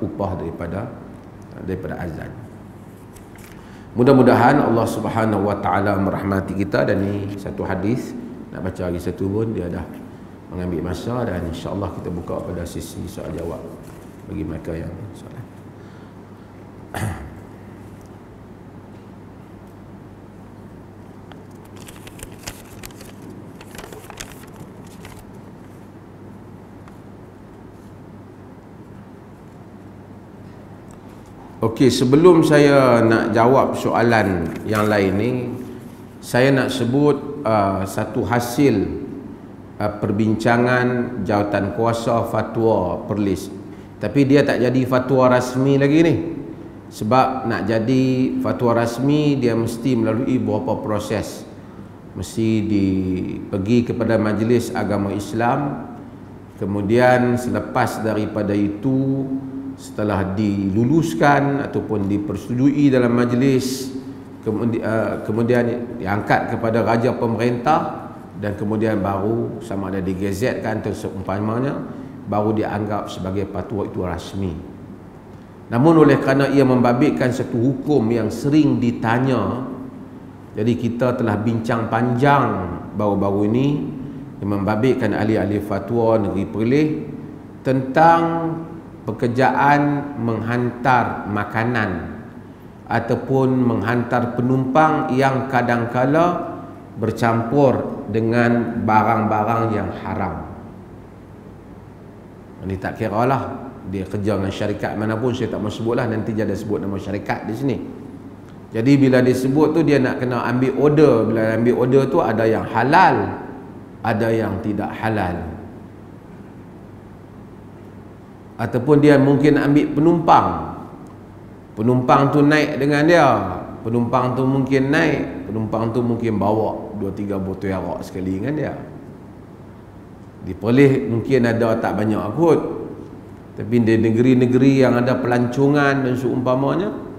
upah daripada azan. Mudah-mudahan Allah Subhanahu wa taala merahmati kita, dan ni satu hadis nak baca lagi satu pun dia dah mengambil masa, dan insya-Allah kita buka pada sesi soal jawab bagi mereka yang soalan. Okey, sebelum saya nak jawab soalan yang lain ni, saya nak sebut satu hasil perbincangan Jawatan Kuasa Fatwa Perlis Tapi dia tak jadi fatwa rasmi lagi ni. Sebab nak jadi fatwa rasmi dia mesti melalui beberapa proses. Mesti pergi kepada Majlis Agama Islam. Kemudian selepas daripada itu, setelah diluluskan ataupun dipersetujui dalam majlis, kemudian diangkat kepada raja pemerintah, dan kemudian baru sama ada digazetkan atau seumpamanya, baru dianggap sebagai fatwa itu rasmi. Namun oleh kerana ia membabitkan satu hukum yang sering ditanya, jadi kita telah bincang panjang baru-baru ini yang membabitkan ahli-ahli fatwa negeri Perlis tentang pekerjaan menghantar makanan ataupun menghantar penumpang yang kadang-kala bercampur dengan barang-barang yang haram. Ini tak kira lah dia kerja dengan syarikat mana pun, saya tak mau sebutlah, nanti dia ada sebut nama syarikat di sini. Jadi bila disebut tu dia nak kena ambil order. Bila ambil order tu ada yang halal, ada yang tidak halal. Ataupun dia mungkin ambil penumpang. Penumpang tu naik dengan dia. Penumpang tu mungkin naik, penumpang tu mungkin bawa 2-3 botol arak sekali dengan dia. Di Perlis mungkin ada tak banyak kot. Tapi di negeri-negeri yang ada pelancongan dan seumpamanya,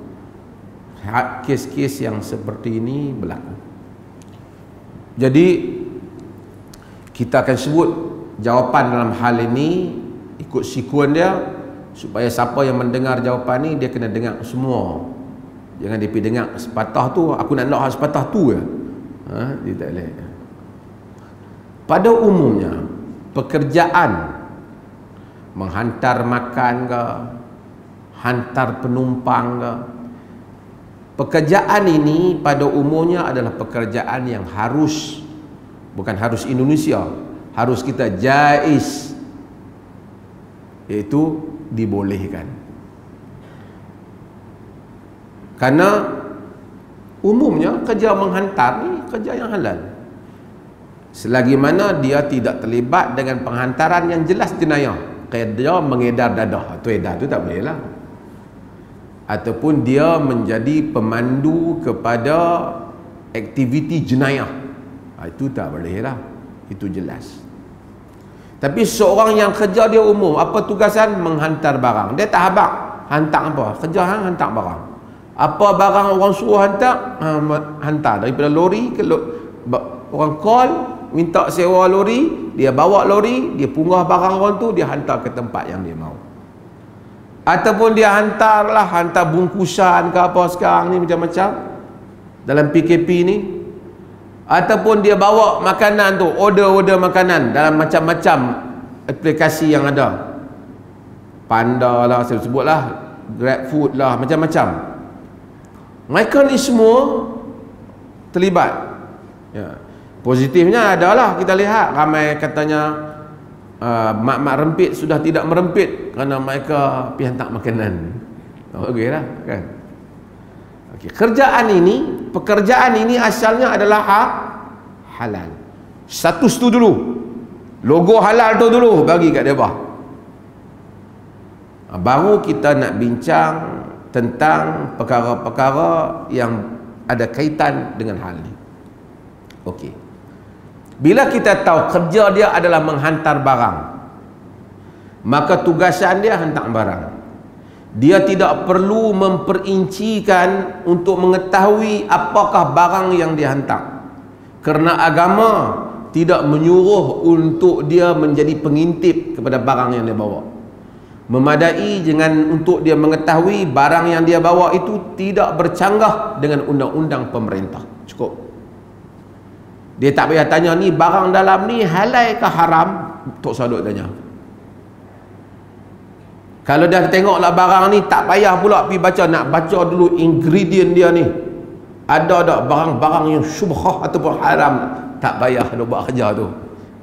kes-kes yang seperti ini berlaku. Jadi kita akan sebut jawapan dalam hal ini ikut sekuen dia, supaya siapa yang mendengar jawapan ni dia kena dengar semua. Jangan dia pergi dengar sepatah tu, aku nak sepatah tu je. Dia tak boleh. Pada umumnya pekerjaan menghantar makan ke, hantar penumpang ke, pekerjaan ini pada umumnya adalah pekerjaan yang harus, bukan harus Indonesia, harus kita jaiz, iaitu dibolehkan. Karena umumnya kerja menghantar ni kerja yang halal, selagi mana dia tidak terlibat dengan penghantaran yang jelas jenayah. Kayak dia mengedar dadah, tu edar tu tak boleh lah. Ataupun dia menjadi pemandu kepada aktiviti jenayah, itu tak boleh lah, itu jelas. Tapi seorang yang kerja dia umum, apa tugasan? Menghantar barang. Dia tak habaq hantar apa, kerja hantar barang. Apa barang orang suruh hantar, hantar. Daripada lori ke orang call minta sewa lori, dia bawa lori, dia punggah barang orang tu, dia hantar ke tempat yang dia mau. Ataupun dia hantar bungkusan ke apa sekarang ni macam-macam dalam PKP ni. Ataupun dia bawa makanan tu, order makanan dalam macam-macam aplikasi yang ada. Panda lah, saya sebutlah, GrabFood lah, macam-macam. Mereka ni semua terlibat. Ya. Positifnya adalah kita lihat ramai katanya mak-mak rempit sudah tidak merempit kerana mereka pergi hantar makanan. Okey lah kan. Okey, pekerjaan ini asalnya adalah halal. Status tu dulu, logo halal tu dulu bagi kat dia bah. Baru kita nak bincang tentang perkara-perkara yang ada kaitan dengan hal ni. Okey. Bila kita tahu kerja dia adalah menghantar barang, maka tugasan dia hantar barang. Dia tidak perlu memperincikan untuk mengetahui apakah barang yang dihantar, kerana agama tidak menyuruh untuk dia menjadi pengintip kepada barang yang dia bawa. Memadai dengan untuk dia mengetahui barang yang dia bawa itu tidak bercanggah dengan undang-undang pemerintah. Cukup. Dia tak payah tanya ni barang dalam ni halal ke haram, tak usah duk tanya. Kalau dah tengoklah barang ni, tak payah pula pergi baca, nak baca dulu ingredient dia ni. Ada tak barang-barang yang syubhah ataupun haram, tak payah nak buat kerja tu.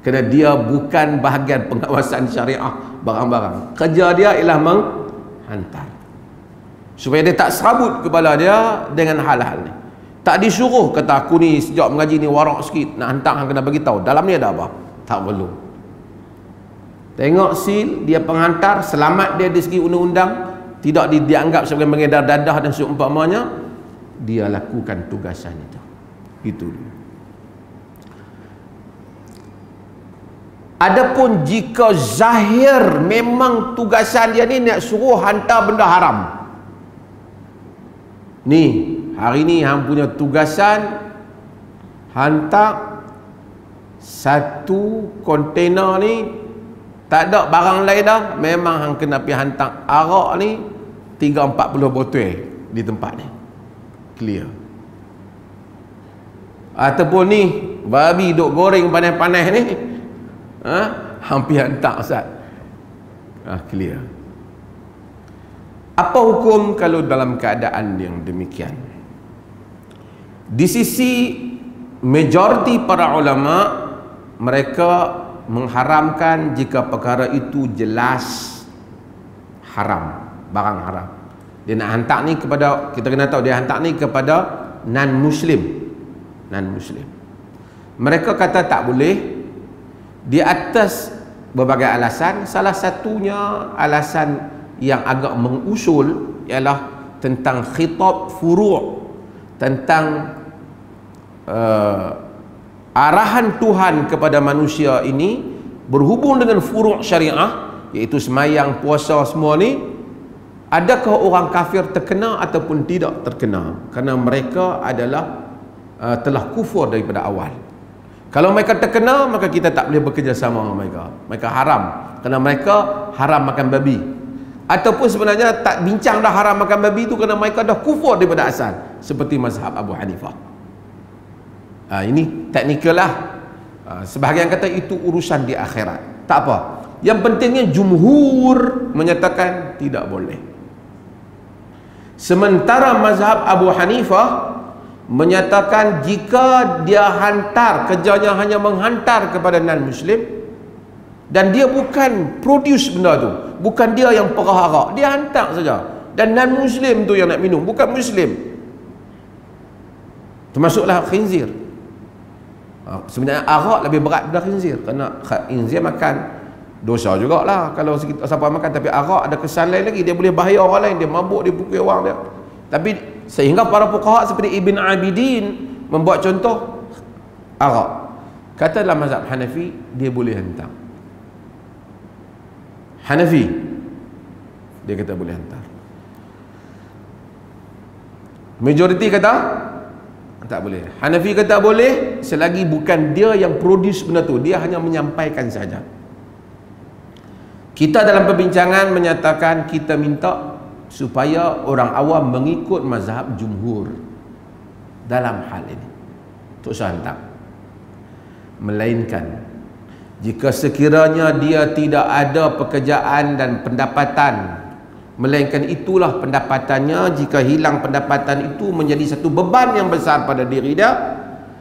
Kerana dia bukan bahagian pengawasan syariah barang-barang. Kerja dia ialah menghantar. Supaya dia tak serabut kepala dia dengan hal-hal ni. Tak disuruh kata aku ni sejak mengaji ni warak sikit, nak hantar hang kena bagi tahu dalam ni ada apa. Tak perlu. Tengok sil, dia penghantar, selamat dia dari segi undang-undang, tidak dianggap sebagai mengedar dadah dan seumpamanya, dia lakukan tugasan itu. Itu. Adapun jika zahir memang tugasan dia ni nak suruh hantar benda haram. Ni, hari ni hang punya tugasan hantar satu kontena ni, tak ada barang lain dah, memang hang kena pergi hantar arak ni 30-40 botol di tempat ni. Clear. Ataupun ni babi duk goreng panas-panas ni, hang pergi hantar Ustaz. Clear. Apa hukum kalau dalam keadaan yang demikian? Di sisi majoriti para ulama, mereka mengharamkan jika perkara itu jelas haram, barang haram. Dia nak hantar ni kepada, kita kena tahu dia hantar ni kepada non-muslim. Non-muslim. Mereka kata tak boleh di atas berbagai alasan. Salah satunya alasan yang agak mengusul ialah tentang khitab furu', tentang arahan Tuhan kepada manusia ini berhubung dengan furu' syariah, iaitu semayang, puasa, semua ni. Adakah orang kafir terkena ataupun tidak terkena? Kerana mereka adalah telah kufur daripada awal. Kalau mereka terkena, maka kita tak boleh bekerjasama dengan mereka. Mereka haram, kerana mereka haram makan babi. Ataupun sebenarnya tak bincang dah haram makan babi itu kerana mereka dah kufur daripada asal, seperti mazhab Abu Hanifah. Ini teknikal lah. Sebahagian kata itu urusan di akhirat, tak apa. Yang pentingnya jumhur menyatakan tidak boleh. Sementara mazhab Abu Hanifah menyatakan jika dia hantar, kerjanya hanya menghantar kepada non-muslim, dan dia bukan produce benda tu, bukan dia yang perah arak, dia hantar saja, dan non-muslim tu yang nak minum, bukan muslim, termasuklah khinzir. Sebenarnya arak lebih berat daripada khinzir, kerana khinzir makan dosa jugalah kalau siapa makan, tapi arak ada kesan lain lagi, dia boleh bahaya orang lain, dia mabuk, dia pukul orang dia. Tapi sehingga para fuqaha seperti Ibn Abidin membuat contoh arak. Kata dalam mazhab Hanafi dia boleh hantar. Hanafi dia kata boleh hantar. Majoriti kata tak boleh. Hanafi kata boleh selagi bukan dia yang produce benda tu, dia hanya menyampaikan saja. Kita dalam perbincangan menyatakan kita minta supaya orang awam mengikut mazhab jumhur dalam hal ini. Tak usah hantar. Melainkan jika sekiranya dia tidak ada pekerjaan dan pendapatan, melainkan itulah pendapatannya, jika hilang pendapatan itu menjadi satu beban yang besar pada diri dia,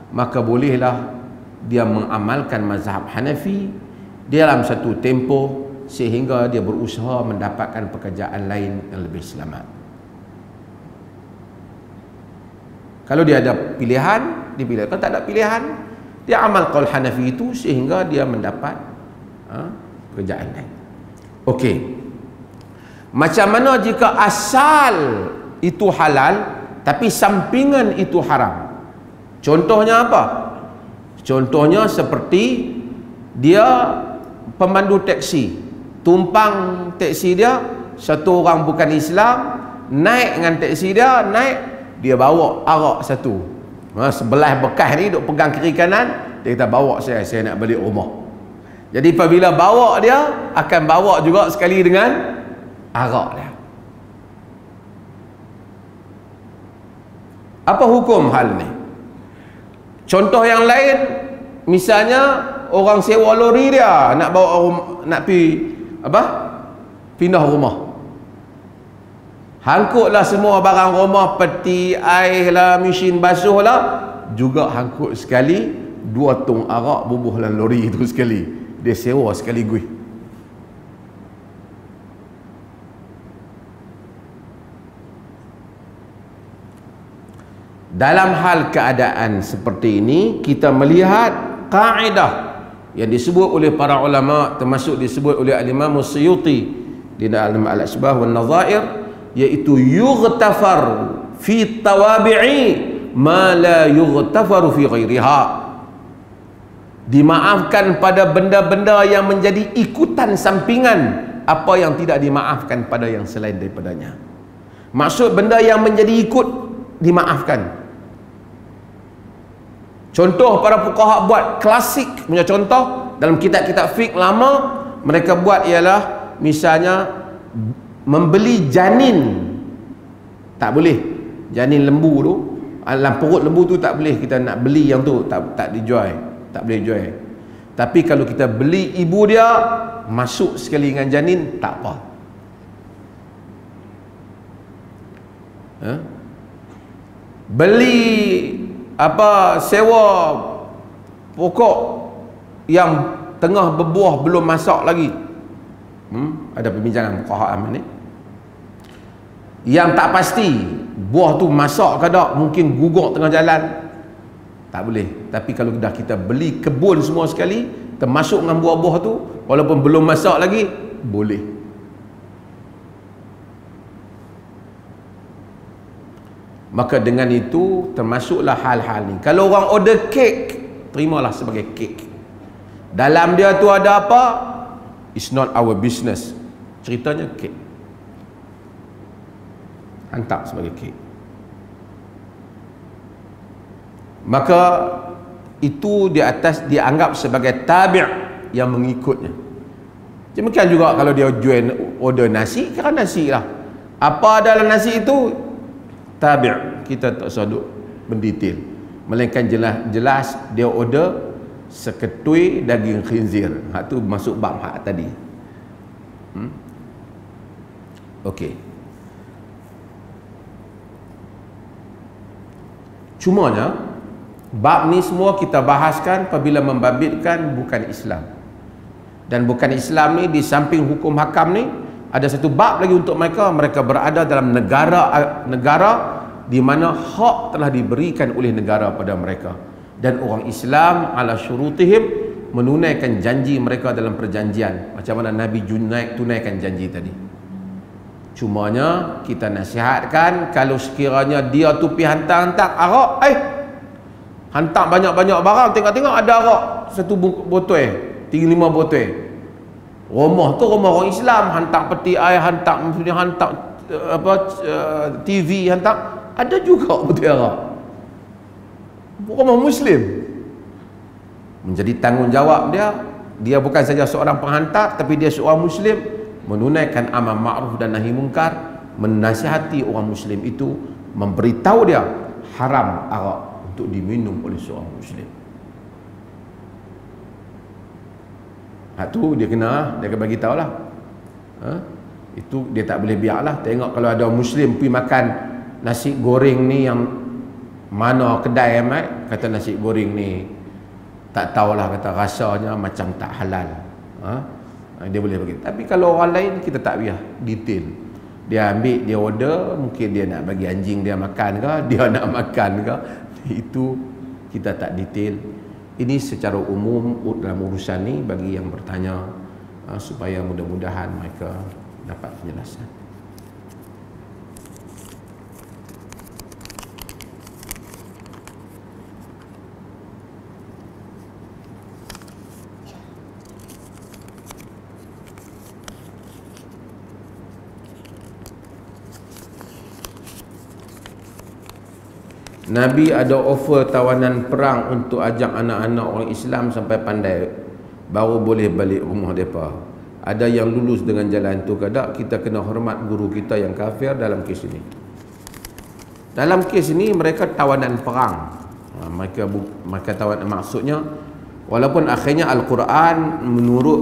maka bolehlah dia mengamalkan mazhab Hanafi dalam satu tempoh sehingga dia berusaha mendapatkan pekerjaan lain yang lebih selamat. Kalau dia ada pilihan, dia pilih. Kalau tak ada pilihan, dia amal qaul Hanafi itu sehingga dia mendapat pekerjaan lain. Okey. Macam mana jika asal itu halal tapi sampingan itu haram? Contohnya apa? Contohnya seperti dia pemandu teksi, tumpang teksi dia, satu orang bukan Islam naik dengan teksi dia, dia bawa arak satu, sebelah bekas ni duk pegang kiri kanan, dia kata bawa saya nak balik rumah. Jadi apabila bawa dia akan bawa juga sekali dengan arak dia. Apa hukum hal ni? Contoh yang lain, misalnya orang sewa lori dia nak bawa, nak pergi pindah rumah, hangkutlah semua barang rumah, peti air lah, mesin basuh lah, juga hangkut sekali 2 tong arak bubuh dalam lori itu sekali, dia sewa sekaligus. Dalam hal keadaan seperti ini, kita melihat kaedah yang disebut oleh para ulama, termasuk disebut oleh Al-Imam Suyuti di dalam Al-Asbah wal Nadhair, iaitu yughtafaru fi tawabi'i ma la yughtafaru fi ghairiha. Dimaafkan pada benda-benda yang menjadi ikutan sampingan apa yang tidak dimaafkan pada yang selain daripadanya. Maksud benda yang menjadi ikut dimaafkan. Contoh para fuqaha buat klasik punya contoh dalam kitab-kitab fiqh lama, mereka buat ialah misalnya membeli janin. Tak boleh. Janin lembu tu, dalam perut lembu tu tak boleh kita nak beli yang tu, tak dijual, tak boleh jual. Tapi kalau kita beli ibu dia masuk sekali dengan janin, tak apa. Beli sewa pokok yang tengah berbuah belum masak lagi. Ada perbincangan fuqaha ni. Yang tak pasti buah tu masak ke tak, mungkin gugur tengah jalan, tak boleh. Tapi kalau dah kita beli kebun semua sekali, termasuk dengan buah-buah tu, walaupun belum masak lagi, boleh. Maka dengan itu termasuklah hal-hal ni. Kalau orang order kek, terimalah sebagai kek. Dalam dia tu ada apa? It's not our business. Ceritanya kek. Hantar sebagai kek. Maka itu di atas dianggap sebagai tabi' yang mengikutnya. Demikian juga kalau dia jual order nasi, kira nasi lah. Apa dalam nasi itu? Tabi'. Kita tak saduk mendetail, melainkan jelas dia order seketui daging khinzir. Hak tu masuk bab hak tadi. Okey. Cumanya bab ni semua kita bahaskan apabila membabitkan bukan Islam. Dan bukan Islam ni, di samping hukum hakam ni, ada satu bab lagi untuk mereka berada dalam negara di mana hak telah diberikan oleh negara pada mereka, dan orang Islam ala syurutihim menunaikan janji mereka dalam perjanjian, macam mana Nabi tunaikan janji tadi. Cumanya kita nasihatkan, kalau sekiranya dia tu pergi hantar arak, hantar banyak-banyak barang, tengok-tengok ada arak satu botol, 3-5 botol. Rumah tu rumah orang Islam, hantar peti air, hantar TV, hantar, ada juga botol arak. Rumah Muslim. Menjadi tanggungjawab dia bukan saja seorang penghantar, tapi dia seorang Muslim, menunaikan amar ma'ruf dan nahi mungkar, menasihati orang Muslim itu, memberitahu dia haram arak untuk diminum oleh seorang Muslim. Tu dia kena bagi tahu lah. Itu dia tak boleh biarlah. Tengok kalau ada Muslim pergi makan nasi goreng ni, yang mana kedai kata nasi goreng ni tak tahulah, kata rasanya macam tak halal, dia boleh bagi. Tapi kalau orang lain kita tak biar detail. Dia ambil, dia order, mungkin dia nak bagi anjing dia makan ke, dia nak makan ke, itu kita tak detail. Ini secara umum dalam urusan ni bagi yang bertanya, supaya mudah-mudahan mereka dapat penjelasan. Nabi ada offer tawanan perang untuk ajak anak-anak orang Islam sampai pandai, baru boleh balik rumah mereka. Ada yang lulus dengan jalan tu ke tak? Kita kena hormat guru kita yang kafir dalam kes ini. Dalam kes ini mereka tawanan perang. Mereka tawanan, maksudnya walaupun akhirnya Al-Quran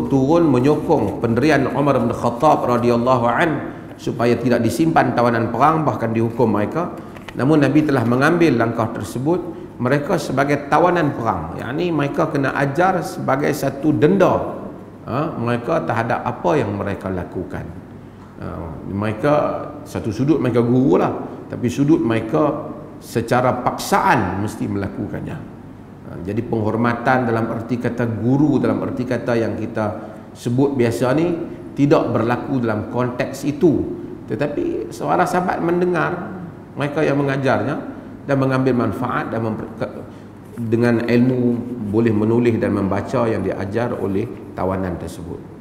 turun menyokong pendirian Umar bin Khattab radhiyallahu an supaya tidak disimpan tawanan perang, bahkan dihukum mereka. Namun Nabi telah mengambil langkah tersebut, mereka sebagai tawanan perang, yakni mereka kena ajar sebagai satu denda mereka terhadap apa yang mereka lakukan. Mereka satu sudut mereka guru lah, tapi sudut mereka secara paksaan mesti melakukannya. Jadi penghormatan dalam erti kata guru, dalam erti kata yang kita sebut biasa ni, tidak berlaku dalam konteks itu. Tetapi seorang sahabat mendengar mereka yang mengajarnya dan mengambil manfaat dan dengan ilmu boleh menulis dan membaca yang diajar oleh tawanan tersebut.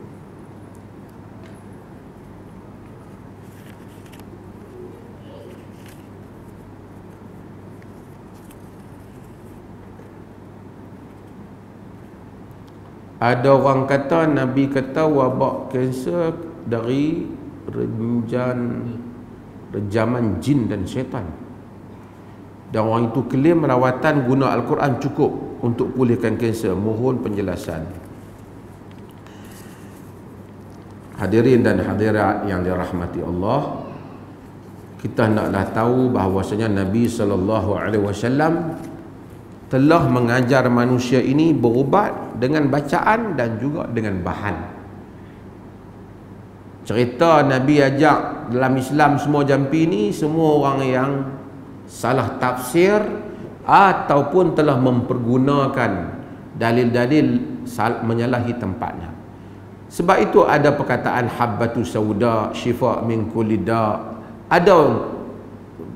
Ada orang kata, Nabi kata wabak kanser dari rejaman jin dan syaitan. Dan orang itu klaim rawatan guna Al-Quran cukup untuk pulihkan kanser. Mohon penjelasan. Hadirin dan hadirat yang dirahmati Allah, kita naklah tahu bahawasanya Nabi SAW telah mengajar manusia ini berubat dengan bacaan dan juga dengan bahan. Cerita Nabi ajak dalam Islam semua jampi ni, semua orang yang salah tafsir ataupun telah mempergunakan dalil-dalil menyalahi tempatnya. Sebab itu ada perkataan habbatu sauda syifa min kulli da. Ada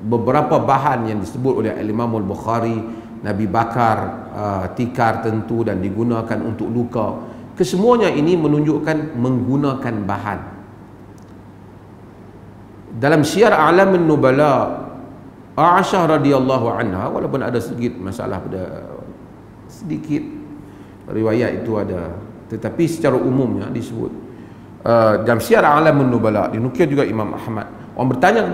beberapa bahan yang disebut oleh Imam Al-Bukhari, Nabi bakar tikar tentu dan digunakan untuk luka. Kesemuanya ini menunjukkan menggunakan bahan. Dalam Syiar A'lamun Nubala, Aisyah radhiyallahu anha, walaupun ada sedikit masalah pada sedikit riwayat itu ada, tetapi secara umumnya disebut dalam Syiar A'lamun Nubala, dinukil juga Imam Ahmad. Orang bertanya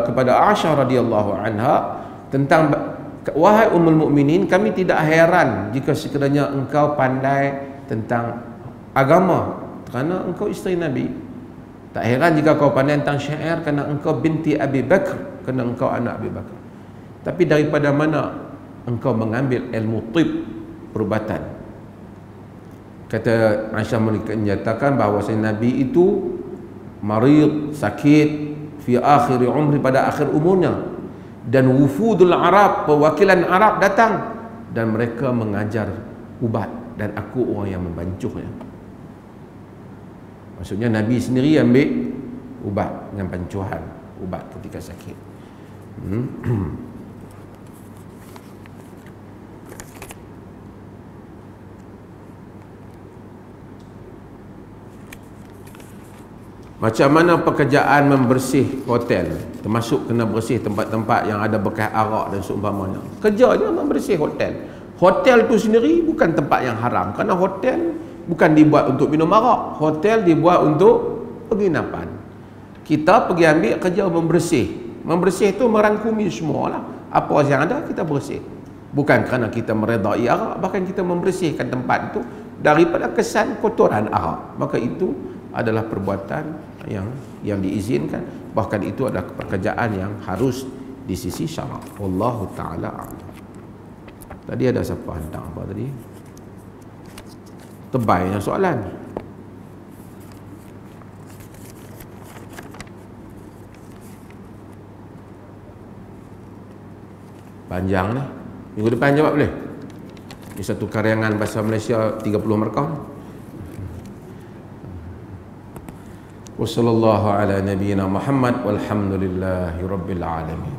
kepada Aisyah radhiyallahu anha tentang, wahai Ummul Mukminin, kami tidak heran jika sekiranya engkau pandai tentang agama kerana engkau isteri Nabi. Tak heran jika kau pandai tentang syair kerana engkau binti Abi Bakr, kerana engkau anak Abi Bakr. Tapi daripada mana engkau mengambil ilmu tib, perubatan? Kata Aisyah menyatakan bahawa Nabi itu marid, sakit fi akhir umri, pada akhir umurnya, dan wufudul Arab, perwakilan Arab datang dan mereka mengajar ubat dan aku orang yang membancuhnya. Maksudnya Nabi sendiri ambil ubat dengan pancuhan, ubat ketika sakit. Macam mana pekerjaan membersih hotel, termasuk kena bersih tempat-tempat yang ada bekas arak dan seumpamanya. Kerja dia membersih hotel. Hotel tu sendiri bukan tempat yang haram, kerana hotel bukan dibuat untuk minum arak. Hotel dibuat untuk penginapan. Kita pergi ambil kerja membersih. Membersih tu merangkumi semualah. Apa yang ada kita bersih. Bukan kerana kita meredai arak, bahkan kita membersihkan tempat itu daripada kesan kotoran arak. Maka itu adalah perbuatan yang diizinkan, bahkan itu adalah pekerjaan yang harus di sisi syarak. Wallahu ta'ala a'lam. Tadi ada siapa hantar apa tadi? Tebalnya soalan. Panjang ni. Minggu depan jawab boleh? Ini satu karyangan bahasa Malaysia 30 markah. Wassallallahu ala nabiyyina Muhammad walhamdulillahi rabbil alamin.